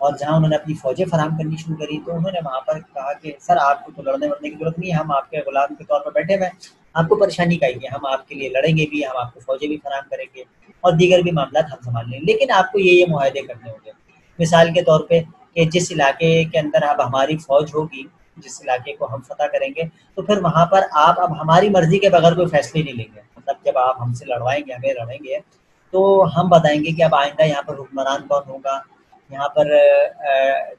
और जहाँ उन्होंने अपनी फ़ौजें फराहम करनी शुरू करी, तो उन्होंने वहाँ पर कहा कि सर आपको तो लड़ने-वड़ने की ज़रूरत नहीं है, हम आपके गुलाम के तौर पर बैठे हुए हैं, आपको परेशानी काहे की है? हम आपके लिए लड़ेंगे भी, हम आपको फ़ौजें भी फराहम करेंगे और दीगर भी मामलात हम सँभाल लेंगे। लेकिन आपको ये मुआहदे करने होंगे। मिसाल के तौर पे कि जिस इलाके के अंदर अब हमारी फ़ौज होगी, जिस इलाके को हम फ़तह करेंगे, तो फिर वहाँ पर आप अब हमारी मर्ज़ी के बगैर कोई फ़ैसले नहीं लेंगे। मतलब जब आप हमसे लड़वाएँगे, हमें लड़ेंगे, तो हम बताएँगे कि अब आइंदा यहाँ पर हुक्मरान कौन होगा, यहाँ पर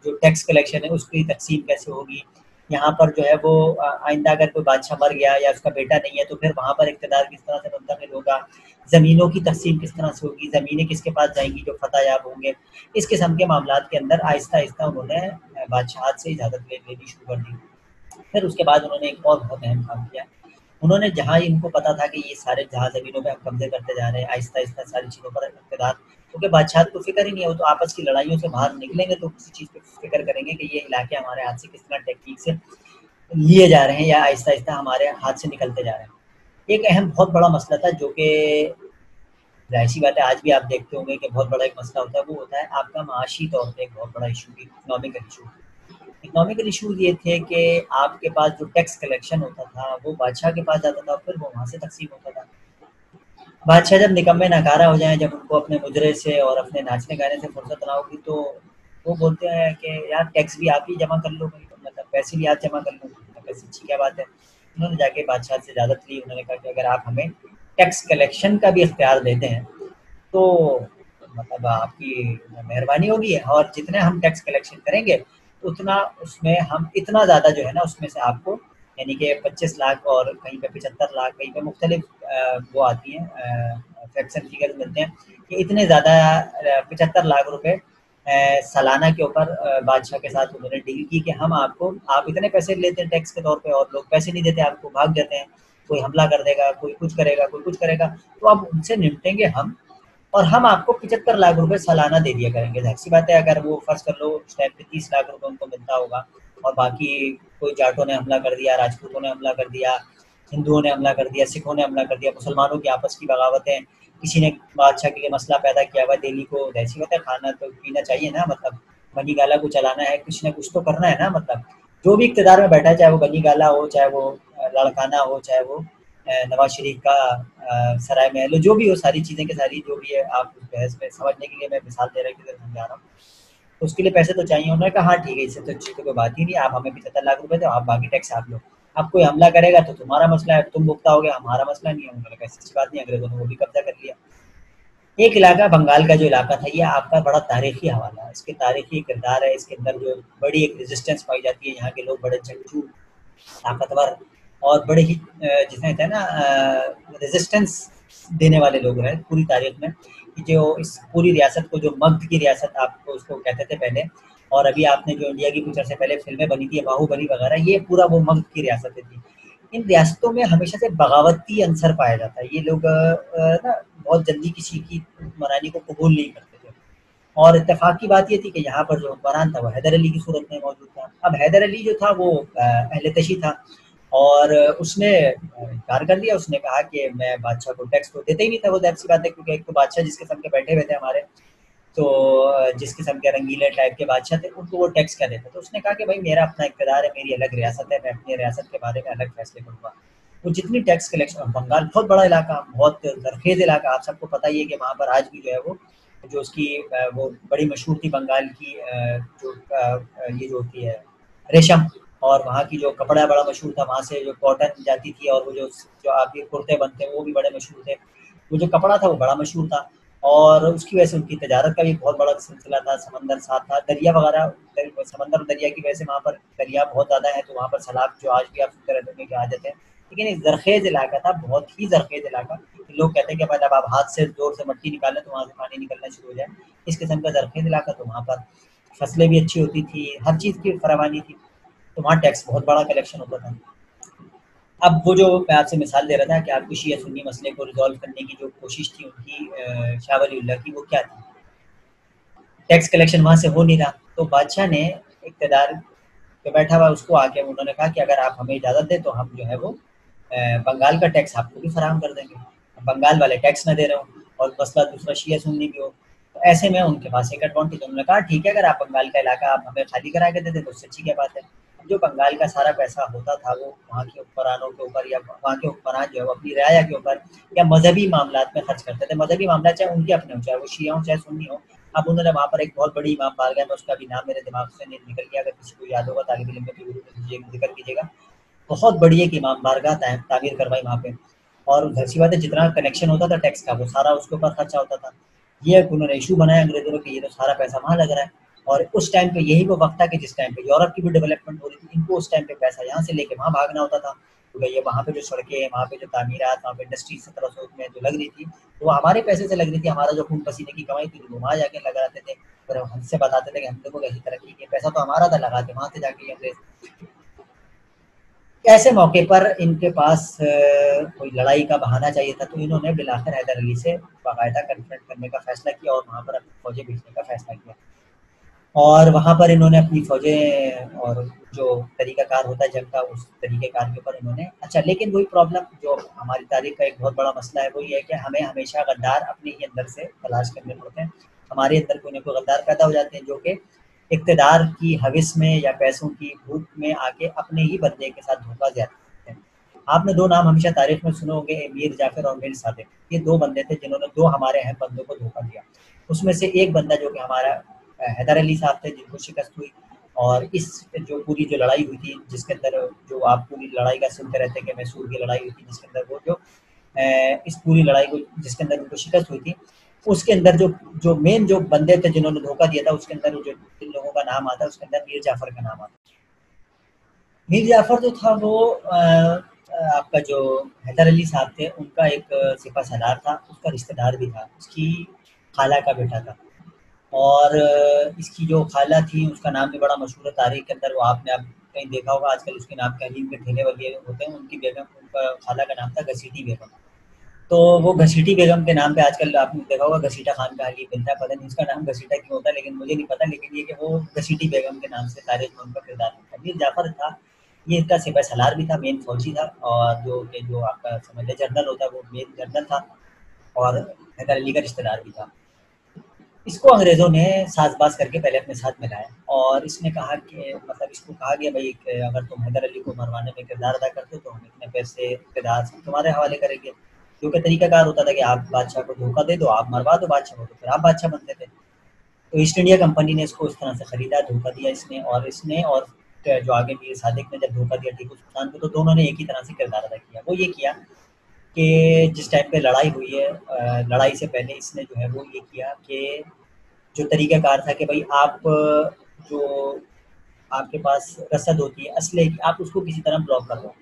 जो टैक्स कलेक्शन है उसकी तक़सीम कैसे होगी, यहाँ पर जो है वो आइंदा अगर कोई बादशाह मर गया या उसका बेटा नहीं है तो फिर वहाँ पर इक़्तिदार किस तरह से मुंतकिल होगा, ज़मीनों की तक़सीम किस तरह से होगी, ज़मीनें किसके पास जाएँगी जो फ़तह-याब होंगे। इस किस्म के मामलात के अंदर आहिस्ता-आहिस्ता उन्होंने बादशाहत से इजाज़त लेनी शुरू कर दी। फिर उसके बाद उन्होंने एक और बहुत अहम काम किया। उन्होंने जहाँ इनको पता था कि ये सारे जहाँ ज़मीनों पे हम कब्ज़े करते जा रहे हैं, आहिस्ता-आहिस्ता सारी चीज़ों पर इक़्तिदार, क्योंकि बादशाहत को फ़िक्र ही नहीं है, वो तो आपस की लड़ाइयों से बाहर निकलेंगे तो किसी चीज़ पे फ़िक्र करेंगे कि ये इलाके हमारे हाथ से किस तरह टेक्नीक से लिए जा रहे हैं या आहिस्ता-आहिस्ता हमारे हाथ से निकलते जा रहे हैं। एक अहम बहुत बड़ा मसला था जो कि ज़ाहिर-सी बात है आज भी आप देखते होंगे कि बहुत बड़ा एक मसला होता है, वो होता है आपका माशी तौर पे एक बहुत बड़ा issue, economical issue. Economical issues ये थे कि आपके पास जो टैक्स कलेक्शन होता था, वो बादशाह के पास जाता था, फिर वो वहाँ से तक़सीम होता था। बादशाह जब निकम्मे नकारा हो जाएँ, जब उनको अपने मुजरे से और अपने नाचने-गाने से फुर्सत ना होगी, तो वो बोलते हैं कि यार टैक्स भी आप ही जमा कर लो भाई, मतलब पैसे भी आप जमा कर लो। मैं सच्ची क्या बात है। उन्होंने जाके बादशाह से इजाज़त ली, उन्होंने कहा कि अगर आप हमें टैक्स कलेक्शन का भी इख्तियार देते हैं, तो मतलब आपकी मेहरबानी होगी और जितने हम टैक्स कलेक्शन करेंगे, उतना उसमें हम इतना ज़्यादा जो है ना उसमें से आपको यानी कि 25 लाख और कहीं पे 75 लाख, कहीं पे मुख्तलिफ वो आती हैं फैक्ट्स एंड फिगर्स मिलते हैं कि इतने ज़्यादा 75 लाख रुपए सालाना के ऊपर बादशाह के साथ उन्होंने डील की कि हम आपको आप इतने पैसे लेते हैं टैक्स के तौर पे और लोग पैसे नहीं देते आपको, भाग जाते हैं। कोई हमला कर देगा, कोई कुछ करेगा, कोई कुछ करेगा, तो अब उनसे निपटेंगे हम और हम आपको 75 लाख रुपए सालाना दे दिया करेंगे। ज़ाहिर-सी बात है अगर वो फ़र्ज़ कर लो उस टाइम पे 30 लाख रुपए उनको मिलता होगा और बाकी कोई जाटों ने हमला कर दिया, राजपूतों ने हमला कर दिया, हिंदुओं ने हमला कर दिया, सिखों ने हमला कर दिया, मुसलमानों की आपस की बगावतें, किसी ने बादशाह के लिए मसला पैदा किया हुआ दिल्ली को, ज़ाहिर-सी बात है खाना तो पीना चाहिए ना, मतलब बनी गाला को चलाना है, कुछ न कुछ तो करना है ना, मतलब जो भी इक़्तिदार में बैठा है, चाहे वो बनी गाला हो, चाहे वो लाड़काना हो, चाहे वो नवाज़ शरीफ का सराय महल हो, जो भी हो, सारी चीज़ें की सारी जो भी है, आप उस बहस में समझने के लिए मैं मिसाल दे रहा हूँ, समझा रहा हूँ। तो उसके लिए पैसे तो चाहिए। उन्होंने कहा हाँ ठीक है, इससे तो अच्छी तो कोई बात ही नहीं है, आप हमें 75 लाख रुपए दो, आप बाकी टैक्स आप लो। अब कोई हमला करेगा तो तुम्हारा मसला है, तुम भुगताओगे, हमारा मसला नहीं है। उन्होंने कहा ऐसी बात नहीं, अंग्रेज़ों ने वो भी कब्ज़ा कर लिया। एक इलाका बंगाल का जो इलाका था, ये आपका बड़ा तारीखी हवाला है, इसके तारीखी किरदार है, इसके अंदर जो बड़ी एक रेज़िस्टेंस पाई जाती है, यहाँ के लोग बड़े जंगजू, ताकतवर और बड़े ही जिसे कहते हैं ना रेज़िस्टेंस देने वाले लोग रहे पूरी तारीख में, कि जो इस पूरी रियासत को जो मगध की रियासत आपको उसको कहते थे पहले, और अभी आपने जो इंडिया की कुछ अर्से पहले फ़िल्में बनी थी, बाहुबली वगैरह, ये पूरा वो मगध की रियासतें थी। इन रियासतों में हमेशा से बगावती अंसर पाया जाता है। ये लोग ना बहुत जल्दी किसी की हुक्मरानी को कबूल नहीं करते थे और इत्तेफ़ाक की बात ये थी कि यहाँ पर जो हुक्मरान था वो हैदर अली की सूरत में मौजूद था। अब हैदर अली जो था वो अहले तशी था और उसने इनकार कर दिया। उसने कहा कि मैं बादशाह को टैक्स तो देता ही नहीं था, वो ज़ाहिर-सी बात है क्योंकि एक तो बादशाह जिस किस्म के बैठे हुए थे हमारे, तो जिस किस्म के रंगीले टाइप के बादशाह थे, उनको वो टैक्स क्या देता। तो उसने कहा कि भाई मेरा अपना इक़्तिदार है, मेरी अलग रियासत है, मैं अपनी रियासत के बारे में अलग फ़ैसले करूँगा। वो जितनी टैक्स कलेक्शन बंगाल बहुत बड़ा इलाका, बहुत ज़रख़ेज़ इलाका, आप सबको पता ही है कि वहाँ पर आज भी जो है वो जो उसकी वो बड़ी मशहूर थी बंगाल की ये जो होती है रेशम, और वहाँ की जो कपड़ा बड़ा मशहूर था, वहाँ से जो कॉटन जाती थी और वो जो आपके कुर्ते बनते हैं वो भी बड़े मशहूर थे। वो जो कपड़ा था वो बड़ा मशहूर था और उसकी वजह से उनकी तजारत का भी बहुत बड़ा सिलसिला था, समंदर साथ था, दरिया वगैरह समंदर और दरिया की वजह से वहाँ पर दरिया बहुत ज़्यादा है, तो वहाँ पर सैलाब जो आज भी आप सुनते रहते होंगे कि आ जाते हैं। लेकिन एक ज़रख़ेज़ इलाका था, बहुत ही ज़रख़ेज़ इलाका। लोग कहते हैं कि भाई जब आप हाथ से ज़ोर से मिट्टी निकालें तो वहाँ से पानी निकलना शुरू हो जाए। इस किस्म का ज़रख़ेज़ इलाका, तो वहाँ पर फसलें भी अच्छी होती थी, हर चीज़ की फरावानी थी, तो वहाँ टैक्स बहुत बड़ा कलेक्शन होता था। अब वो जो मैं आपसे मिसाल दे रहा था कि आपको शिया-सुन्नी मसले को रिज़ॉल्व करने की जो कोशिश थी उनकी शाह वलीउल्लाह की, वो क्या थी? टैक्स कलेक्शन वहाँ से हो नहीं रहा, तो बादशाह ने इक़्तिदार पे बैठा हुआ उसको आके उन्होंने कहा कि अगर आप हमें इजाज़त दें तो हम जो है वो बंगाल का टैक्स आपको भी फराहम कर देंगे। बंगाल वाले टैक्स ना दे रहे हों और मसला दूसरा शिया-सुन्नी भी हो, तो ऐसे में उनके पास एक एडवांटेज, उन्होंने कहा ठीक है अगर आप बंगाल का इलाका आप हमें खाली करा के दे दें तो उससे अच्छी क्या बात है। जो बंगाल का सारा पैसा होता था वो वहाँ के हुक्मरानों के ऊपर या वहाँ के हुक्मरान जो है वो अपनी रियाया के ऊपर या मज़हबी मामलात में खर्च करते थे। मज़हबी मामला चाहे उनके अपने हों, चाहे वो शिया हों, चाहे सुन्नी हों। अब उन्होंने वहाँ पर एक बहुत बड़ी इमाम बारगाह में, उसका भी नाम मेरे दिमाग से निकल गया, अगर किसी को याद होगा तालिब इल्म में ज़िक्र कीजिएगा। बहुत बड़ी एक इमाम बारगाह तामीर करवाई वहाँ पे और ज़ाहिर-सी बात है जितना कलेक्शन होता था टैक्स का वो सारा उसके ऊपर खर्चा होता था। ये एक उन्होंने इश्यू बनाया अंग्रेज़ों ने कि ये तो सारा पैसा वहाँ लग रहा है। और उस टाइम पे यही वो वक्त था कि जिस टाइम पे यूरोप की भी डेवलपमेंट हो रही थी, इनको उस टाइम पे पैसा यहाँ से लेके वहाँ भागना होता था, क्योंकि ये वहाँ पे जो सड़कें, वहाँ पे जो तामीरात, वहाँ पे इंडस्ट्रीज 1700 में जो लग रही थी, तो वो हमारे पैसे से लग रही थी, हमारा जो खून पसीने की कमाई थी वो वहाँ जाके लगाते थे। फिर हम हमसे बताते थे कि हम देखो कैसी तरक्की की, पैसा तो हमारा था, लगाते वहाँ से जाके ये अंग्रेज। ऐसे मौके पर इनके पास कोई लड़ाई का बहाना चाहिए था, तो इन्होंने बिलाखिर हैदर अली से बाकायदा कन्फ्रंट करने का फैसला किया और वहाँ पर अपनी फौजें भेजने का फैसला किया। और वहाँ पर इन्होंने अपनी फौजें और जो तरीक़ाकार होता है जंग का, उस तरीक़ेकार के ऊपर इन्होंने अच्छा, लेकिन वही प्रॉब्लम जो हमारी तारीख़ का एक बहुत बड़ा मसला है, वो ये है कि हमें हमेशा गद्दार अपने ही अंदर से तलाश करने पड़ते हैं। हमारे अंदर कोई ना कोई गद्दार पैदा हो जाते हैं, जो कि इक़्तिदार की हविस में या पैसों की भूख में आके अपने ही बंदे के साथ धोखा देते हैं। आपने 2 नाम हमेशा तारीख़ में सुने होंगे, मीर जाफ़र और मीर सादिक। ये 2 बंदे थे जिन्होंने 2 हमारे अहम बंदों को धोखा दिया। उसमें से एक बंदा जो कि हमारा हैदर अली साहब थे, जिनको शिकस्त हुई, और इस जो पूरी जो लड़ाई हुई थी, जिसके अंदर जो आप पूरी लड़ाई का सुनते रहते हैं कि मैसूर की लड़ाई हुई थी, जिसके अंदर वो जो इस पूरी लड़ाई को जिसके अंदर उनको शिकस्त हुई थी, उसके अंदर जो जो मेन जो बंदे थे जिन्होंने धोखा दिया था, उसके अंदर जो जिन लोगों का नाम आता है, उसके अंदर मीर जाफ़र का नाम आता है। मीर जाफ़र जो था वो आपका जो हैदर अली साहब थे, उनका एक सिपह सालार था, उसका रिश्तेदार भी था, उसकी खाला का बेटा था। और इसकी जो खाला थी, उसका नाम भी बड़ा मशहूर है तारीख़ के अंदर, वो आपने अब कहीं देखा होगा, आजकल उसके नाम के हलीम के ठेले वगैरह होते हैं, उनकी बेगम, उनका खाला का नाम था घसीटी बेगम। तो वो घसीटी बेगम के नाम पे आजकल आपने देखा होगा घसीटा खान का हलीम मिलता है, पता नहीं उसका नाम घसीटा क्यों होता है, लेकिन मुझे नहीं पता, लेकिन ये कि वो घसीटी बेगम के नाम से तारीख़ में उनका किरदार था। मीर जाफ़र था, ये इनका सिपह सालार भी था, मेन फ़ौजी था, और जो आपका समझ लें जनरल होता है, वो मेन जनरल था, और हैदर अली का रिश्तेदार भी था। इसको अंग्रेज़ों ने साज़बाज़ करके पहले अपने साथ मिलाया, और इसने कहा कि मतलब इसको कहा गया भई कि अगर तुम हैदर अली को मरवाने में किरदार अदा करते हो, तो हम इतने पैसे इक़्तिदार सब तुम्हारे हवाले करेंगे। जो कि तरीक़ाकार होता था कि आप बादशाह को धोखा दे दो, आप मरवा दो बादशाह को, तो फिर आप बादशाह बनते थे। तो ईस्ट इंडिया कंपनी ने इसको इस तरह से खरीदा, धोखा दिया इसने और जो आगे मीर सादिक ने जब धोखा दिया टीपू सुल्तान को, तो दोनों ने एक ही तरह से किरदार अदा किया। वो ये किया कि जिस टाइम पे लड़ाई हुई है, लड़ाई से पहले इसने जो है वो ये किया कि जो तरीक़ाकार था कि भई आप जो आपके पास रसद होती है असले की, आप उसको किसी तरह ब्लॉक कर दो,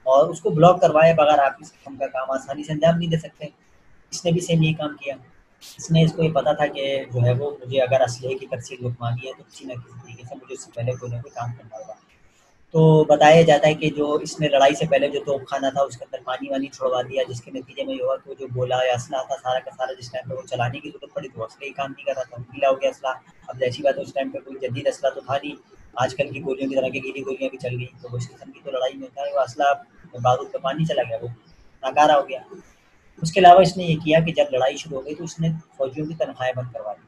और उसको ब्लॉक करवाए बगैर आप किसी किस्म का काम आसानी से अंजाम नहीं दे सकते। इसने भी सेम यही काम किया। इसने इसको ये पता था कि जो है वो मुझे अगर असलहे की तरसील रुकवानी है, तो किसी न किसी तरीके से मुझे उससे पहले कोई ना कोई काम करना होगा। तो बताया जाता है कि जो इसने लड़ाई से पहले जो तोपखाना था, उसके अंदर पानी-वानी छुड़वा दिया, जिसके नतीजे में ये हुआ कि वो जो गोला या असलहा था, सारा का सारा जिस टाइम पे वो चलाने की ज़रूरत पड़ी, तो वो असले ही काम नहीं कर रहा था, गीला हो गया असलहा। अब ज़ाहिर-सी बात है, उस टाइम पे कोई जदीद असलहा तो था नहीं, आजकल की गोलियों की तरह की गीली गोलियाँ भी चल गई, तो उस किस्म की तो लड़ाई में होता है, वो असलहा बारूद में पानी चला गया, वो नाकारा हो गया। उसके अलावा इसने ये किया कि जब लड़ाई शुरू हो गई, तो इसने फ़ौजियों की तनख्वाहें बंद करवा दी,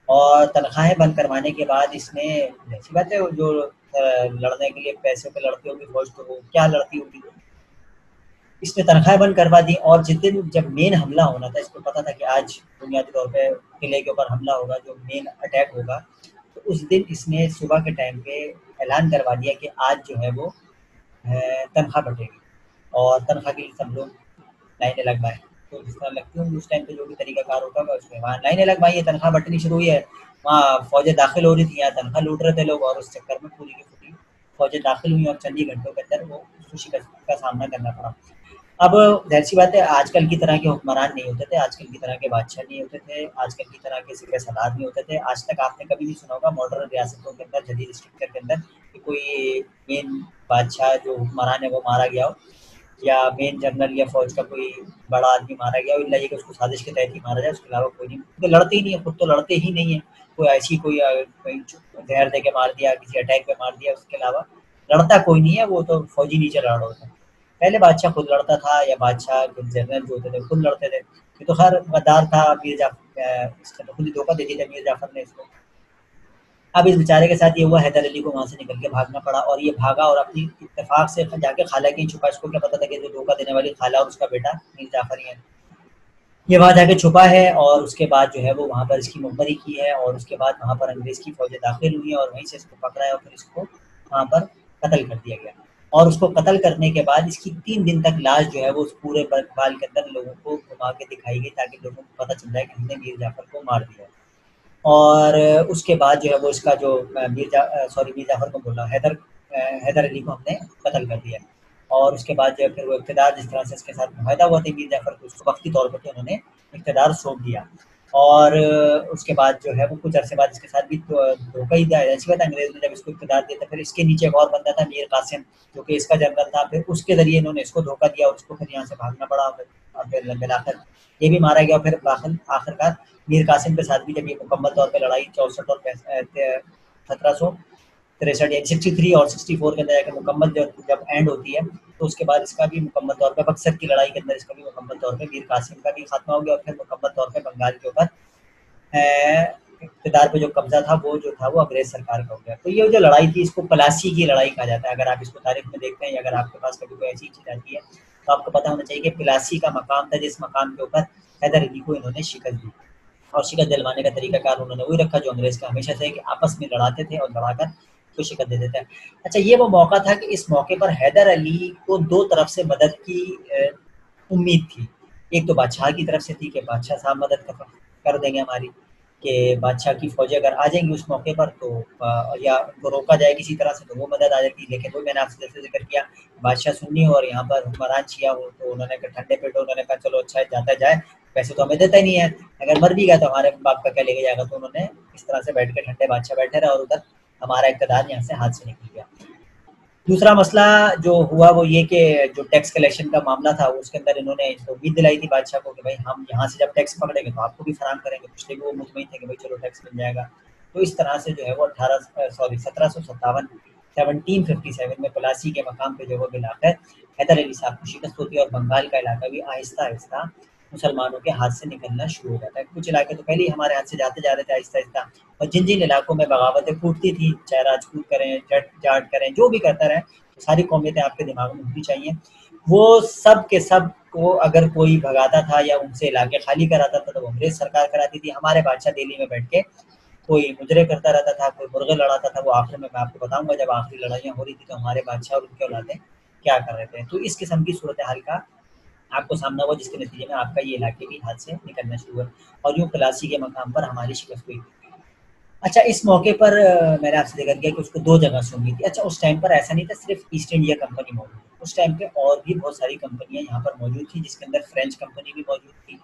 और तनख्वाहें बंद करवाने के बाद इसने, ज़ाहिर-सी बात है, वो जो लड़ने के लिए पैसे पे लड़ती होगी फ़ौज, तो वो क्या लड़ती होगी। इसने तनख्वाहें बंद करवा दी, और जिस दिन जब मेन हमला होना था, इसको पता था कि आज बुनियादी तौर पे किले के ऊपर हमला होगा, जो मेन अटैक होगा, तो उस दिन इसने सुबह के टाइम पे ऐलान करवा दिया कि आज जो है वो तनख्वाह बँटेगी, और तनख्वाह के लिए सब लोग लाइनें लगवाएँ। तो जिस तरह लगती होंगी उस टाइम पे, जो भी तरीक़ाकार होगा उसमें वहाँ लाइनें लगवाई है, तनख्वाह बँटनी शुरू हुई है, वहाँ फ़ौजें दाखिल हो रही थी, यहाँ तनख्वाह लूट रहे थे लोग, और उस चक्कर में पूरी की पूरी फ़ौजें दाखिल हुई, और चंद ही घंटों के अंदर वो उसको शिकस्त का सामना करना पड़ा। अब ज़ाहिर-सी बात है, आजकल की तरह के हुक्मरान नहीं होते थे, आजकल की तरह के बादशाह नहीं होते थे, आजकल की तरह के सिपह सालार नहीं होते थे। आज तक आपने कभी नहीं सुना होगा मॉडर्न रियासतों के अंदर, जदीद स्ट्रक्चर के अंदर, कि कोई मेन बादशाह जो हुक्मरान है वो मारा गया हो, या मेन जनरल या फ़ौज का कोई बड़ा आदमी मारा गया हो, इल्ला ये कि उसको साजिश के तहत ही मारा जाए, उसके अलावा कोई नहीं। तो लड़ते ही नहीं है, खुद तो लड़ते ही नहीं है। कोई ऐसी कोई कोई ज़हर दे के मार दिया, किसी अटैक में मार दिया, उसके अलावा लड़ता कोई नहीं है, वो तो फ़ौजी नीचे लड़ रहा होता है। पहले बादशाह खुद लड़ता था, या बादशाह कुछ जनरल जो होते थे खुद लड़ते थे। ये तो खैर गद्दार था इसने तो खुद ही धोखा दे दिया था मीर जाफ़र ने इसको। अब इस बेचारे के साथ ये हुआ, हैदर अली को वहाँ से निकल के भागना पड़ा, और ये भागा और अपनी इत्तेफ़ाक से जाके खाला के छुपा। इसको क्या पता था कि जो धोखा देने वाली खाला और उसका बेटा मीर जाफ़र ही है। ये वहाँ जाके छुपा है, और उसके बाद जो है वो वहाँ पर इसकी मुखबरी की है, और उसके बाद वहाँ पर अंग्रेज़ की फ़ौजें दाखिल हुई हैं, और वहीं से इसको पकड़ा है, और फिर इसको वहाँ पर कत्ल कर दिया गया। और उसको कत्ल करने के बाद इसकी 3 दिन तक लाश जो है वो उस पूरे बंगाल के अंदर लोगों को घुमा के दिखाई गई, ताकि लोगों को पता चल जाए कि हमने मीर जाफ़र को मार दिया है। और उसके बाद जो है वो इसका जो मीर जाफ़र को बोला, हैदर अली को हमने कत्ल कर दिया। और उसके बाद जो है फिर वो इक़्तिदार जिस तरह से इसके साथ मुआहदा हुआ था मीर जाफ़र को, उसको वक़्ती तौर पे तो उन्होंने इक़्तिदार सौंप दिया। और उसके बाद जो है वो कुछ अरसे बाद इसके साथ भी तो धोखा ही दिया। ऐसी बात अंग्रेज़ ने जब इसको इक़्तिदार दिया था, फिर इसके नीचे एक और बंदा था मीर कासिम, जो कि इसका जनरल था, फिर उसके ज़रिए इन्होंने इसको धोखा दिया और उसको फिर यहाँ से भागना पड़ा। और फिर मिलाकर ये भी मारा गया। फिर आखिरकार मीर कासिम के साथ भी जब ये मुकम्मल तौर पे लड़ाई 64 और 1763 यानी 63 और 64 के अंदर जाकर मुकम्मल जब एंड होती है, तो उसके बाद इसका भी मुकम्मल तौर पे बक्सर की लड़ाई के अंदर इसका भी मुकम्मल तौर पे मीर कासिम का भी खात्मा हो गया और फिर मुकम्मल तौर पे बंगाल के ऊपर इक़्तिदार पे जो कब्ज़ा था वो जो था वो अंग्रेज़ सरकार का हो गया। तो ये जो लड़ाई थी इसको प्लासी की लड़ाई कहा जाता है। अगर आप इसको तारीख़ में देखते हैं या अगर आपके पास कभी कोई ऐसी चीज़ आती है, तो आपको पता होना चाहिए कि प्लासी का मकाम था, जिस मकाम के ऊपर हैदर अली को इन्होंने शिकस्त दी। और शिकस्त दिलवाने का तरीक़ाकार उन्होंने वही रखा जो अंग्रेज़ का हमेशा से, कि आपस में लड़ाते थे और लड़ाकर उसको शिकस्त दे देते हैं। अच्छा, ये वो मौका था कि इस मौके पर हैदर अली को 2 तरफ से मदद की उम्मीद थी। एक तो बादशाह की तरफ से थी कि बादशाह साहब मदद कर देंगे हमारी, कि बादशाह की फ़ौजें अगर आ जाएँगी उस मौके पर तो या उनको रोका जाए किसी तरह से तो वो मदद आ जाती। लेकिन वो मैंने आपसे जैसे ज़िक्र किया, बादशाह सुन्नी हो और यहाँ पर हुक्मरान शिया हो, तो उन्होंने कहा ठंडे पेट उन्होंने कहा चलो अच्छा है जाता जाए, पैसे तो हमें देता ही नहीं है, अगर मर भी गया तो हमारे बाप का क्या लेके जाएगा। तो उन्होंने इस तरह से बैठ के ठंडे बादशाह बैठे रहे और उधर हमारा इक़्तिदार यहाँ से हाथ से निकल गया। दूसरा मसला जो हुआ वो ये कि जो टैक्स कलेक्शन का मामला था उसके अंदर इन्होंने इसको उम्मीद दिलाई थी बादशाह को कि भाई हम यहाँ से जब टैक्स पकड़ेंगे तो आपको भी फराहम करेंगे। पिछले भी वो मुतमईन थे कि भाई चलो टैक्स मिल जाएगा। तो इस तरह से जो है वो 1757 1757 में प्लासी के मकाम पे जो वो मिलाकर हैदर अली साहब को शिकस्त होती है और बंगाल का इलाका भी आहिस्ता-आहिस्ता मुसलमानों के हाथ से निकलना शुरू हो जाता है। कुछ इलाके तो पहले ही हमारे हाथ से जाते जा रहे थे आहिस्ता-आहिस्ता, और जिन-जिन इलाकों में बगावतें फूटती थी, चाहे राजपूत करें, जट जाट करें, जो भी करता रहे, तो सारी कौमियतें आपके दिमाग में होनी चाहिए। वो सब के सब को अगर कोई भगाता था या उनसे इलाके खाली कराता था, तो वो अंग्रेज़ सरकार कराती थी। हमारे बादशाह दिल्ली में बैठ के कोई मुजरे करता रहता था, कोई मुर्गे लड़ाता था। वो आखिर में मैं आपको बताऊँगा जब आखिरी लड़ाइयाँ हो रही थी तो हमारे बादशाह और उनकी औलादें क्या कर रहे थे। तो इस किस्म की सूरत हाल का आपको सामना हुआ, जिसके नतीजे में आपका ये इलाके भी हाथ से निकलना शुरू हुआ और यूँ प्लासी के मकाम पर हमारी शिकस्त हुई। अच्छा, इस मौके पर मैंने आपसे ज़िक्र किया कि उसको 2 जगह से उम्मीद थी। अच्छा, उस टाइम पर ऐसा नहीं था सिर्फ़ ईस्ट इंडिया कंपनी मौजूद थी। उस टाइम पे और भी बहुत सारी कंपनियाँ यहाँ पर मौजूद थी, जिसके अंदर फ्रेंच कंपनी भी मौजूद थी।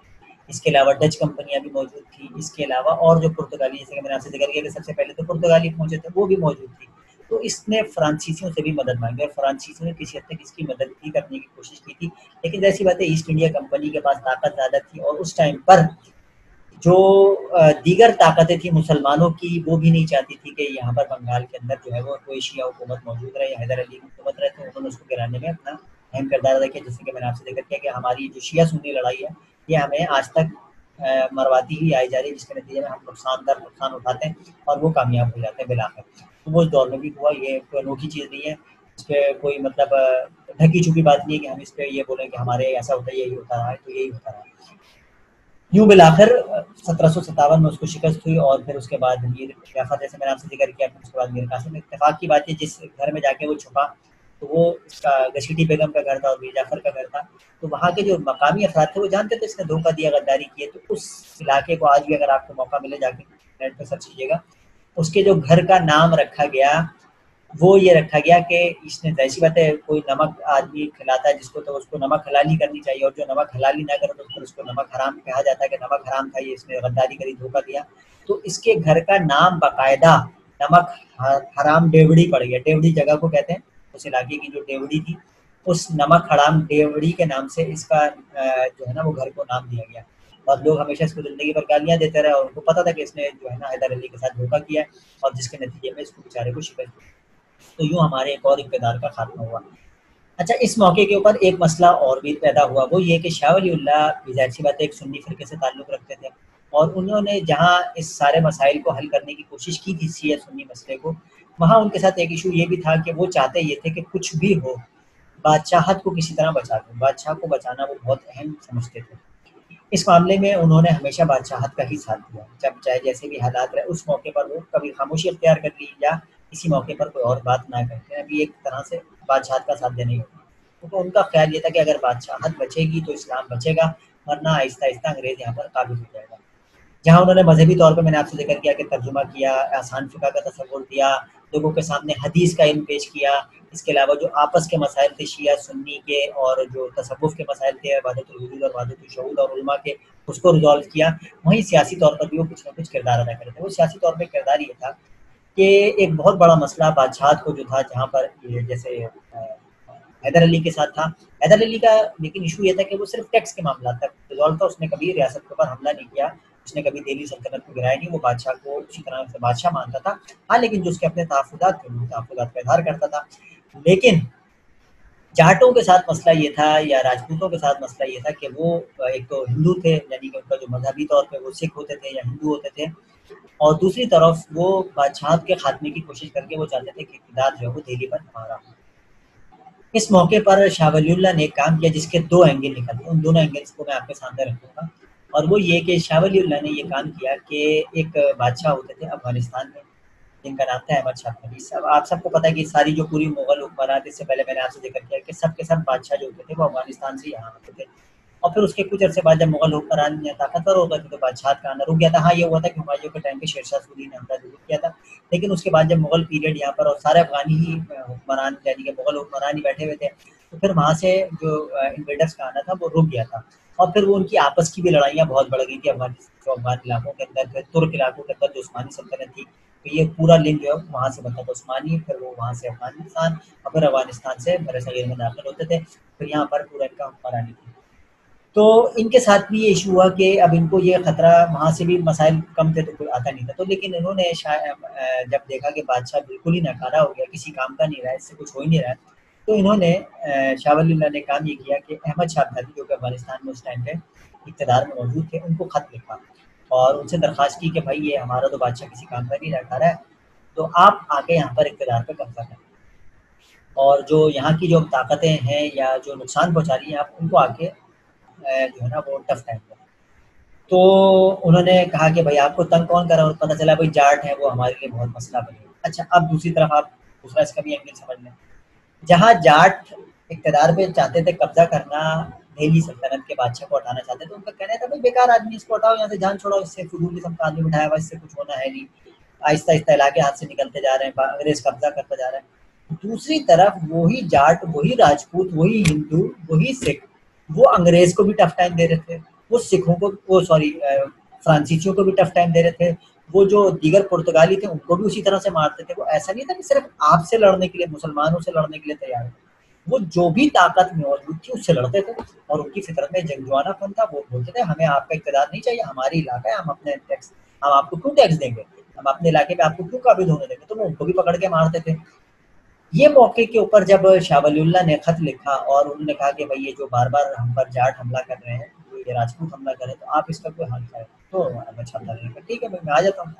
इसके अलावा डच कंपनियाँ भी मौजूद थी। इसके अलावा और जो पुर्तगाली, जैसे कि मैंने आपसे ज़िक्र किया कि सबसे पहले तो पुर्तगाली पहुँचे थे, वो भी मौजूद थी। तो इसने फ्रांसीसियों से भी मदद माँगी और फ्रांसीसियों ने किसी हद तक इसकी मदद भी करने की कोशिश की थी। लेकिन ज़ाहिर-सी बात है ईस्ट इंडिया कंपनी के पास ताकत ज़्यादा थी और उस टाइम पर जो दीगर ताकतें थी मुसलमानों की, वो भी नहीं चाहती थी कि यहाँ पर बंगाल के अंदर जो है वो कोई शिया हुकूमत मौजूद रहे या हैदर अली की हुकूमत रहे। तो उन्होंने उसको गिराने में अपना अहम किरदार अदा किया। जैसे कि मैंने आपसे ज़िक्र किया कि हमारी जो शिया सुन्नी लड़ाई है, ये हमें आज तक मरवाती ही आई जा रही है, जिसके नतीजे में हम नुकसान दर नुकसान उठाते हैं और वो कामयाब हो जाते हैं बिलाखिर। तो वो उस दौर में भी हुआ, ये कोई अनोखी चीज़ नहीं है। इसपे कोई मतलब ढकी-छुपी बात नहीं है कि हम इस पे ये बोलें कि हमारे ऐसा होता है, यही होता रहा है, तो यही होता रहा है। यूँ मिलाकर 1757 में उसको शिकस्त हुई और फिर उसके बाद मीर जाफ़र, जैसे मैंने आपसे ज़िक्र किया, फिर उसके बाद मीर कासिम। इत्तेफ़ाक की बात है जिस घर में जाके वो छुपा, तो वो इसका घसीटी बेगम का घर था और मीर जाफ़र का घर था। तो वहाँ के जो मकामी अफ़राद थे वो जानते थे इसने धोखा दिया, गद्दारी की है। तो उस इलाके को आज भी अगर आपको मौका मिले जाके नेट पे सर्च कीजिएगा, उसके जो घर का नाम रखा गया वो ये रखा गया कि इसने, ज़ाहिर-सी बात है कोई नमक आदमी खिलाता है जिसको, तो उसको नमक हलाली करनी चाहिए, और जो नमक हलाली ना करे तो फिर उसको नमक हराम कहा जाता है कि नमक हराम था, ये इसने गद्दारी करी, धोखा दिया। तो इसके घर का नाम बाकायदा नमक हराम डेवढ़ी पड़ गया। डेवढ़ी जगह को कहते हैं, उस इलाके की जो डेवढ़ी थी, उस नमक हराम डेवढ़ी के नाम से इसका जो है ना वो घर को नाम दिया गया। और लोग हमेशा इसको ज़िंदगी भर गालियाँ देते रहे और उनको पता था कि इसने जो है ना हैदर अली के साथ धोखा किया है और जिसके नतीजे में इसको बेचारे को शिकस्त हुई। तो यूँ हमारे एक और इक़्तिदार का खात्मा हुआ। अच्छा, इस मौके के ऊपर एक मसला और भी पैदा हुआ, वो ये कि शाह वलीउल्लाह भी ज़ाहिर-सी बात है एक सुन्नी फ़िरके से ताल्लुक़ रखते थे और उन्होंने जहाँ इस सारे मसाइल को हल करने की कोशिश की थी शिया-सुन्नी मसले को, वहाँ उनके साथ एक इश्यू ये भी था कि वो चाहते ये थे कि कुछ भी हो, बादशाहत को किसी तरह बचा दें। बादशाह को बचाना वो बहुत अहम समझते थे। इस मामले में उन्होंने हमेशा बादशाहत का ही साथ दिया, जब चाहे जैसे भी हालात रहे। उस मौके पर वो कभी खामोशी अख्तियार कर ली या किसी मौके पर कोई और बात ना करते हैं, अभी एक तरह से बादशाहत का साथ देना ही होगा। तो उनका ख्याल ये था कि अगर बादशाहत बचेगी तो इस्लाम बचेगा, वरना आहिस्ता-आहिस्ता अंग्रेज़ यहाँ पर काबिज़ हो जाएगा। जहाँ उन्होंने मजहबी तौर पे मैंने आपसे जिक्र किया कि तर्जुमा किया, आसान फ़िक़्ह का तसव्वुर दिया, लोगों के सामने हदीस का इल्म पेश किया। इसके अलावा जो आपस के मसाइल थे शिया सुन्नी के और जो तसव्वुफ़ के मसाइल थे वहदतुल वजूद और वहदतुल शुहूद और उलमा के, उसको रिज़ॉल्व किया। वहीं सियासी तौर पर भी वो कुछ न कुछ किरदार अदा कर रहे थे। वो सियासी तौर पे किरदार ये था कि एक बहुत बड़ा मसला बादशाहत को जो था, जहाँ पर ये जैसे हैदर अली के साथ था। हैदर अली का लेकिन इशू ये था कि वो सिर्फ टैक्स के मामला तक रिजॉल्व था, उसने कभी रियासत के ऊपर हमला नहीं किया, उसने कभी दिल्ली सल्तनत को गिराया नहीं, वो बादशाह को उसी तरह से बादशाह मानता था। हाँ, लेकिन जो उसके अपने तहफ़्फ़ुज़ात थे, वो तहफ़्फ़ुज़ात का इज़हार करता था। लेकिन जाटों के साथ मसला ये था या राजपूतों के साथ मसला ये था कि वो एक तो हिंदू थे, यानी कि उनका जो मजहबी तौर पे वो सिख होते थे या हिंदू होते थे, और दूसरी तरफ वो बादशाहत के खात्मे की कोशिश करके वो चाहते थे कि इक़्तिदार जो है वो दिल्ली पर हमारा हो। इस मौके पर शाह वलीउल्लाह ने एक काम किया जिसके 2 एंगल निकलते हैं, उन दोनों एंगल्स को मैं आपके सामने रखूँगा। और वो ये कि शाह वलीउल्लाह ने ये काम किया कि एक बादशाह होते थे अफ़गानिस्तान में, जिनका नाम था अहमद शाह अब्दाली। सब आप सबको पता है कि सारी जो पूरी मुग़ल हुकूमरात, इससे पहले मैंने आपसे ज़िक्र किया कि सब के सब बादशाह जो होते थे वो अफ़गानिस्तान से यहाँ आते थे। और फिर उसके कुछ अरसे बाद जब मुग़ल हुक्मरान ताकतवर हो गए थे तो बादशाहत का आना रुक गया था। हाँ, ये हुआ था कि हुमायूँ के टाइम पे शेरशाह सूरी ने हमला ज़रूर किया था, लेकिन उसके बाद जब मुग़ल पीरियड यहाँ पर और सारे अफ़गानी ही हुक्मरान यानी कि मुग़ल हुक्मरान ही बैठे हुए थे, तो फिर वहाँ से जो इन्वेडर्स का आना था वो रुक गया था। और फिर वो उनकी आपस की भी लड़ाइयाँ बहुत बढ़ गई थी अफ़गान इलाकों के अंदर, फिर तुर्क इलाकों के अंदर जो उस्मानी सल्तनत थी, तो ये पूरा लिंक जो है वहाँ से बनता था उस्मानी, फिर वो वहाँ से अफ़गानिस्तान और फिर अफ़गानिस्तान से बरसग़ीर में दाखिल होते थे, फिर यहाँ पर पूरा इनका हुक्मरानी थी। तो इनके साथ भी ये इशू हुआ कि अब इनको ये खतरा, वहाँ से भी मसाइल कम थे तो कोई आता नहीं था। तो लेकिन इन्होंने जब देखा कि बादशाह बिल्कुल ही नाकारा हो गया, किसी काम का नहीं रहा है, इससे कुछ हो ही नहीं रहा है, तो इन्होंने शाह वलीउल्लाह ने काम ये किया कि अहमद शाह अब्दाली जो कि अफ़गानिस्तान में उस टाइम पे इक़्तिदार में मौजूद थे, उनको ख़त लिखा और उनसे दरख्वास्त की कि भाई ये हमारा तो बादशाह किसी काम का नहीं रह रहा है, तो आप आके यहाँ पर इक़्तिदार पे कब्ज़ा करें। और जो यहाँ की जो ताकतें हैं या जो नुकसान पहुँचा रही हैं आप उनको आके जो है ना वो टफ टाइम पे। तो उन्होंने कहा कि भाई आपको तंग कौन कर रहा है, और पता चला भाई जाट है वो हमारे लिए बहुत मसला बने। अच्छा, अब दूसरी तरफ आप दूसरा इसका भी एंगल समझ लें। जहाँ जाट इक़्तिदार पे चाहते थे कब्ज़ा करना, दिल्ली सल्तनत के बादशाह को हटाना चाहते थे, उनका कहना था भाई बेकार आदमी, इसको हटाओ यहाँ से, जान छोड़ो, इससे फ़िज़ूल किस्म का आदमी बिठाया हुआ, इससे कुछ होना है नहीं। आहिस्ता-आहिस्ता इलाके हाथ से निकलते जा रहे हैं, अंग्रेज़ कब्ज़ा करता जा रहा है। दूसरी तरफ वही जाट, वही राजपूत, वही हिंदू, वही सिख, वो अंग्रेज़ को भी टफ टाइम दे रहे थे, वो सिखों को वो सॉरी फ्रांसीसियों को भी टफ टाइम दे रहे थे, वो जो दीगर पुर्तगाली थे उनको भी उसी तरह से मारते थे। वो ऐसा नहीं था कि सिर्फ आपसे लड़ने के लिए, मुसलमानों से लड़ने के लिए तैयार थे, वो जो भी ताकत मौजूद थी उससे लड़ते थे। और उनकी फितरत में जंगजुआनापन था, वो बोलते थे हमें आपका इक़्तिदार नहीं चाहिए, हमारी इलाका है, हम अपने टैक्स, हम आपको क्यों टैक्स देंगे, हम अपने इलाके पे आपको क्यों काबिज़ होने देंगे, तो वो उनको भी पकड़ के मारते थे। ये मौके के ऊपर जब शाह वलीउल्लाह ने खत लिखा और उन्होंने कहा कि भाई ये जो बार-बार हम पर जाट हमला कर रहे हैं, ये राजपूत हमला कर रहे हैं, तो आप इसका कोई हल करें। तो अहमद शाह अब्दाली ने कहा ठीक है भाई, मैं आ जाता हूँ।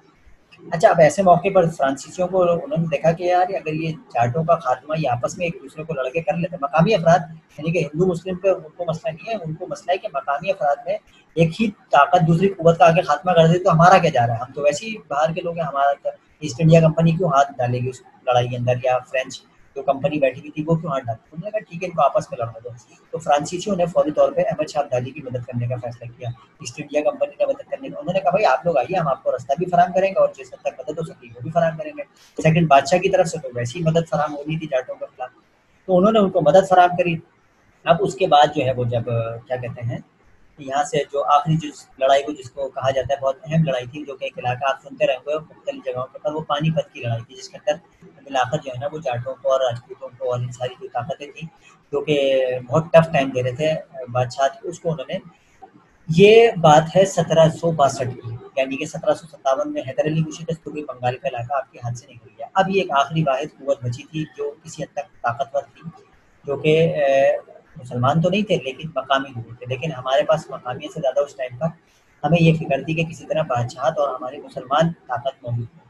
अच्छा, अब ऐसे मौके पर फ्रांसीसियों को उन्होंने देखा कि यार अगर ये जाटों का खात्मा ये आपस में एक-दूसरे को लड़के कर लेते हैं, मकामी अफ़राद यानी कि हिंदू मुस्लिम पे उनको मसला नहीं है, उनको मसला है कि मकामी अफ़राद में एक ही ताकत दूसरी क़ुव्वत का आके खात्मा कर दे तो हमारा क्या जा रहा है? हम तो वैसे ही बाहर के लोग हैं, हमारा तो ईस्ट इंडिया कंपनी क्यों हाथ डालेगी उस लड़ाई के अंदर, या फ्रेंच जो कंपनी बैठी हुई थी वो क्यों हाथ डालती? उन्होंने कहा ठीक है, इनको आपस में लड़ने दो। तो फ्रांसीसियों ने फौरी तौर पे अहमद शाह अब्दाली की मदद करने का फैसला किया। ईस्ट इंडिया कंपनी ने मदद करने का, उन्होंने कहा भाई आप लोग आइए, हम आपको रास्ता भी फराहम करेंगे और जिस हद तक मदद हो सकेगी वो भी फराहम करेंगे। सेकंड, बादशाह की तरफ से तो वैसे ही मदद फराहम होनी थी जाटों के खिलाफ, तो उन्होंने उनको मदद फराहम करी। अब उसके बाद जो है वो जब क्या कहते हैं, यहाँ से जो आखिरी जिस लड़ाई को जिसको कहा जाता है बहुत अहम लड़ाई थी, जो कि एक इलाका आप सुनते रहे होंगे मुख्तलिफ जगहों के ऊपर, वो पानीपत की लड़ाई थी, जिसके अंदर मिलाकर जो है ना वो जाटों को और राजपूतों को और इन सारी जो ताकतें थी जो कि बहुत टफ टाइम दे रहे थे बादशाह थे, उसको उन्होंने, ये बात है 1762 की, यानी कि 1757 में हैदर अली की शिकस्त हुई, बंगाल का इलाका आपके हाथ से निकल गया। अब ये एक आखिरी वाहिद कुव्वत बची थी जो किसी हद तक ताकतवर थी, जो कि मुसलमान तो नहीं थे लेकिन मकामी लोग थे, लेकिन हमारे पास मकामियत से ज़्यादा उस टाइम पर हमें ये फ़िक्र थी कि किसी तरह बादशाहत और हमारी मुसलमान ताकत मौजूद हो।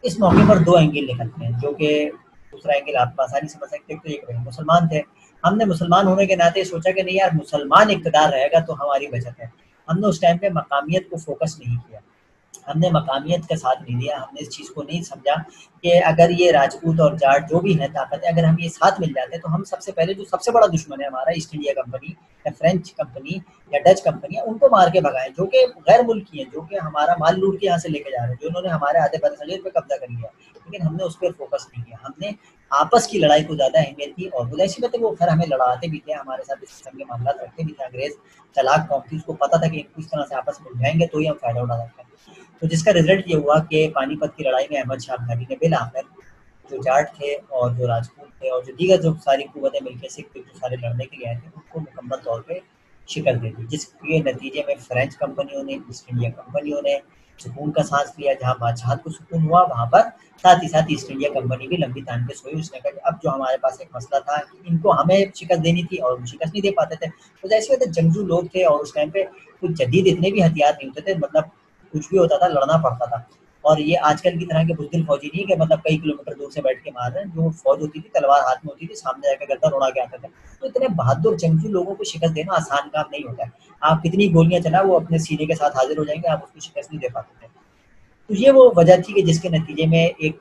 इस मौके पर 2 एंगल निकलते हैं, जो कि दूसरा एंगल आप आसानी समझ सकते हैं। तो एक भाई मुसलमान थे, हमने मुसलमान होने के नाते सोचा कि नहीं यार मुसलमान इक़्तिदार रहेगा तो हमारी बचत है। हमने उस टाइम पे मकामियत को फ़ोकस नहीं किया, हमने मकामियत का साथ नहीं दिया, हमने इस चीज़ को नहीं समझा कि अगर ये राजपूत और जाट जो भी है ताकतें, अगर हम ये साथ मिल जाते हैं तो हम सबसे पहले जो सबसे बड़ा दुश्मन है हमारा ईस्ट इंडिया कंपनी या फ्रेंच कंपनी या डच कंपनी है, उनको मार के भगाएं, जो कि गैर मुल्की हैं, जो कि हमारा माल लूट के यहाँ से लेके जा रहे हैं, जो उन्होंने हमारे आधे बरसगीर पे कब्जा कर लिया। लेकिन हमने उस पर फोकस नहीं किया, हमने आपस की लड़ाई को ज़्यादा अहमियत दी। और वैसी बात है, वो खैर हमें लड़ाते भी थे, हमारे साथ इस किस्म के मामला रखते भी थे। अंग्रेज चालाक कौम थी, उसको पता था कि इनको इस तरह से आपस में उलझाएंगे तो ही हम फायदा उठा सकते हैं। तो जिसका रिजल्ट ये हुआ कि पानीपत की लड़ाई में अहमद शाह अब्दाली ने बिलाकर जो जाट थे और जो राजपूत थे और जो दीगर जो सारी कुव्वतें मिलकर सिख थे जो सारे लड़ने के लिए आए थे, उनको मुकम्मल तौर पे शिकस्त दे दी, जिसके नतीजे में फ्रेंच कंपनियों ने, ईस्ट इंडिया कंपनियों ने सुकून का सांस लिया। जहाँ बादशाहत को सुकून हुआ, वहाँ पर साथ ही साथ ईस्ट इंडिया कंपनी भी लंबी तान के सोई। उसने कहा कि अब जो हमारे पास एक मसला था कि इनको हमें शिकस्त देनी थी और शिकस्त नहीं दे पाते थे, तो जैसे होते जंगजू लोग थे और उस टाइम पे कुछ जदीद इतने भी हथियार नहीं होते थे, मतलब कुछ भी होता था लड़ना पड़ता था। और ये आजकल की तरह के बुज़दिल फौजी नहीं है कि मतलब कई किलोमीटर दूर से बैठ के मार रहे हैं। जो फौज होती थी तलवार हाथ में होती थी, सामने जाके गर्दन उड़ा के आते थे। तो इतने बहादुर जंगजू लोगों को शिकस्त देना आसान काम नहीं होता है। आप कितनी गोलियां चला, वो अपने सीने के साथ हाजिर हो जाएंगे, आप उसको शिकस्त नहीं दे पाते थे। तो ये वो वजह थी कि जिसके नतीजे में एक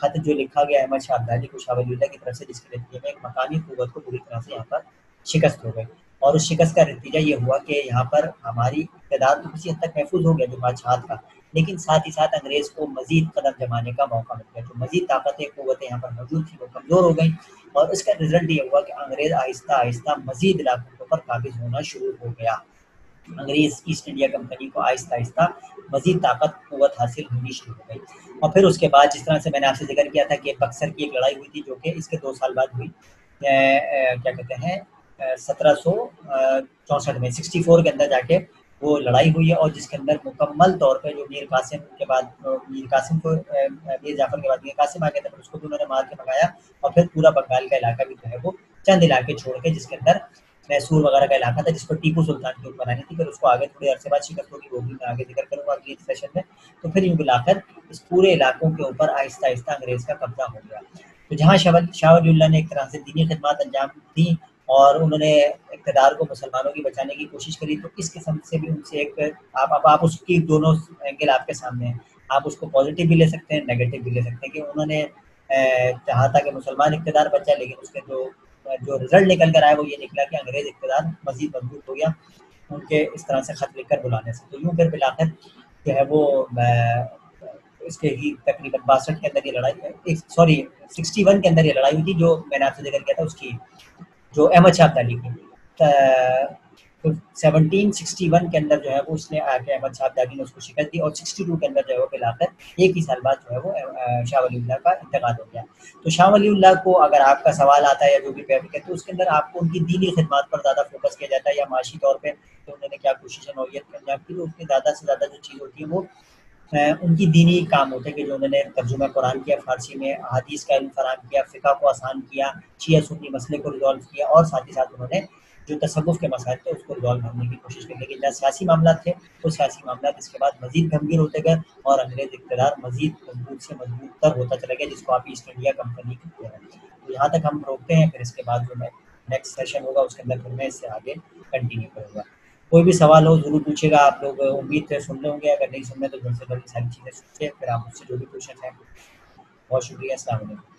खत जो लिखा गया अहमद शाह अब्दाली को शाह वलीउल्लाह की तरफ से, जिसके नतीजे में एक मकामी कुव्वत को पूरी तरह से यहाँ पर शिकस्त हो गई। और उस शिकस्त का नतीजा ये हुआ कि यहाँ पर हमारी इक़्तिदार तो किसी हद तक महफूज हो गया जो बादशाहत का, लेकिन साथ ही साथ अंग्रेज़ को मज़ीद कदम जमाने का मौका मिल गया। जो मज़ीद ताकतें कुव्वतें यहाँ पर मौजूद थी वो कमज़ोर हो गई और इसका रिज़ल्ट ये हुआ कि अंग्रेज़ आहिस्ता आहिस्ता मज़ीद इलाकों के ऊपर काबिज़ होना शुरू हो गया। अंग्रेज ईस्ट इंडिया कंपनी को आहिस्ता आहिस्ता मजीद ताकत कुव्वत हासिल होनी शुरू हो गई। और फिर उसके बाद जिस तरह से मैंने आपसे जिक्र किया था कि बक्सर की एक लड़ाई हुई थी जो कि इसके 2 साल बाद हुई, क्या कहते हैं, 1764 में 64 के अंदर जाके वो लड़ाई हुई है। और जिसके अंदर मुकम्मल तौर पे जो मीर कासिम के बाद मीर कासिम को मीर जाफर के बाद मीर कासिम आ गए थे, उसको भी उन्होंने मार के भगाया। और फिर पूरा बंगाल का इलाका भी जो है वो चंद इलाके छोड़ के, जिसके अंदर मैसूर वगैरह का इलाका था, जिस पर टीपू सुल्तान की हुक्मरानी थी, फिर उसको आगे थोड़े अरसे बाद शिकस्त होगी, वो भी मैं आगे जिक्र करूँगा अगली सेशन में। तो फिर यूँ मिलाकर इस पूरे इलाकों के ऊपर आहिस्ता आहिस्ता अंग्रेज़ का कब्जा हो गया। तो जहाँ शाह वलीउल्लाह ने एक तरह से दीनी खिदमत अंजाम दी और उन्होंने इक़्तिदार को मुसलमानों की बचाने की कोशिश करी, तो इस किस्म से भी उनसे एक आप उसकी दोनों एंगल आपके सामने हैं। आप उसको पॉजिटिव भी ले सकते हैं, नेगेटिव भी ले सकते हैं कि उन्होंने चाहा था कि मुसलमान इक़्तिदार बचा, लेकिन उसके जो रिजल्ट निकल कर आया वो ये निकला कि अंग्रेज इक़्तिदार मज़ीद मजबूत हो गया उनके इस तरह से खत लिखकर बुलाने से। तो यूँ फिर मिलाकर जो है वो इसके ही तकरीबन 62 के अंदर ये लड़ाई, सॉरी 61 के अंदर ये लड़ाई हुई थी जो मैंने आपसे जिक्र किया था उसकी, जो अहमद शाह अब्दाली की। तो 1761 के अंदर जो है वो उसने आके अहमद शाह अब्दाली ने उसको शिकस्त दी और 62 के अंदर जो है वो मिलाकर एक ही साल बाद जो है वो शाह वलीउल्लाह का इंतकाल हो गया। तो शाह वलीउल्लाह को अगर आपका सवाल आता है या जो भी टॉपिक है, तो उसके अंदर आपको उनकी दीनी खिदमत पर ज़्यादा फोकस किया जाता है या माशी तौर पर तो उन्होंने क्या कोशिश नौयत अंजाम की, तो उसमें ज़्यादा से ज़्यादा जो चीज़ होती है वो उनकी दीनी काम होते हैं कि जो उन्होंने तर्जुमा कुरान किया फ़ारसी में, हदीस का इल्म फराहम किया, फ़िक़्ह को आसान किया, शिया सुन्नी मसले को रिज़ॉल्व किया और साथ ही साथ उन्होंने जो तसव्वुफ़ के मसाइल थे उसको रिज़ॉल्व करने की कोशिश की। लेकिन जहाँ सियासी मामला थे, वो सियासी मामला इसके बाद मज़ीद गंभीर होते गए और अंग्रेज़ इक़्तिदार मज़ीद मजबूत से मजबूत तर होता चला गया, जिसको आप ईस्ट इंडिया कंपनी कहते हैं। तो यहाँ तक हम रोकते हैं, फिर इसके बाद जो नेक्स्ट सेशन होगा उसके अंदर फिर मैं इससे आगे कंटिन्यू करूँगा। कोई भी सवाल हो ज़रूर पूछिएगा, आप लोग उम्मीद से सुन रहे होंगे, अगर नहीं सुन रहे तो जल्द से जल्द सारी चीज़ें सुनिए, फिर आप मुझसे जो भी क्वेश्चन हैं। बहुत शुक्रिया, अस्सलाम वालेकुम।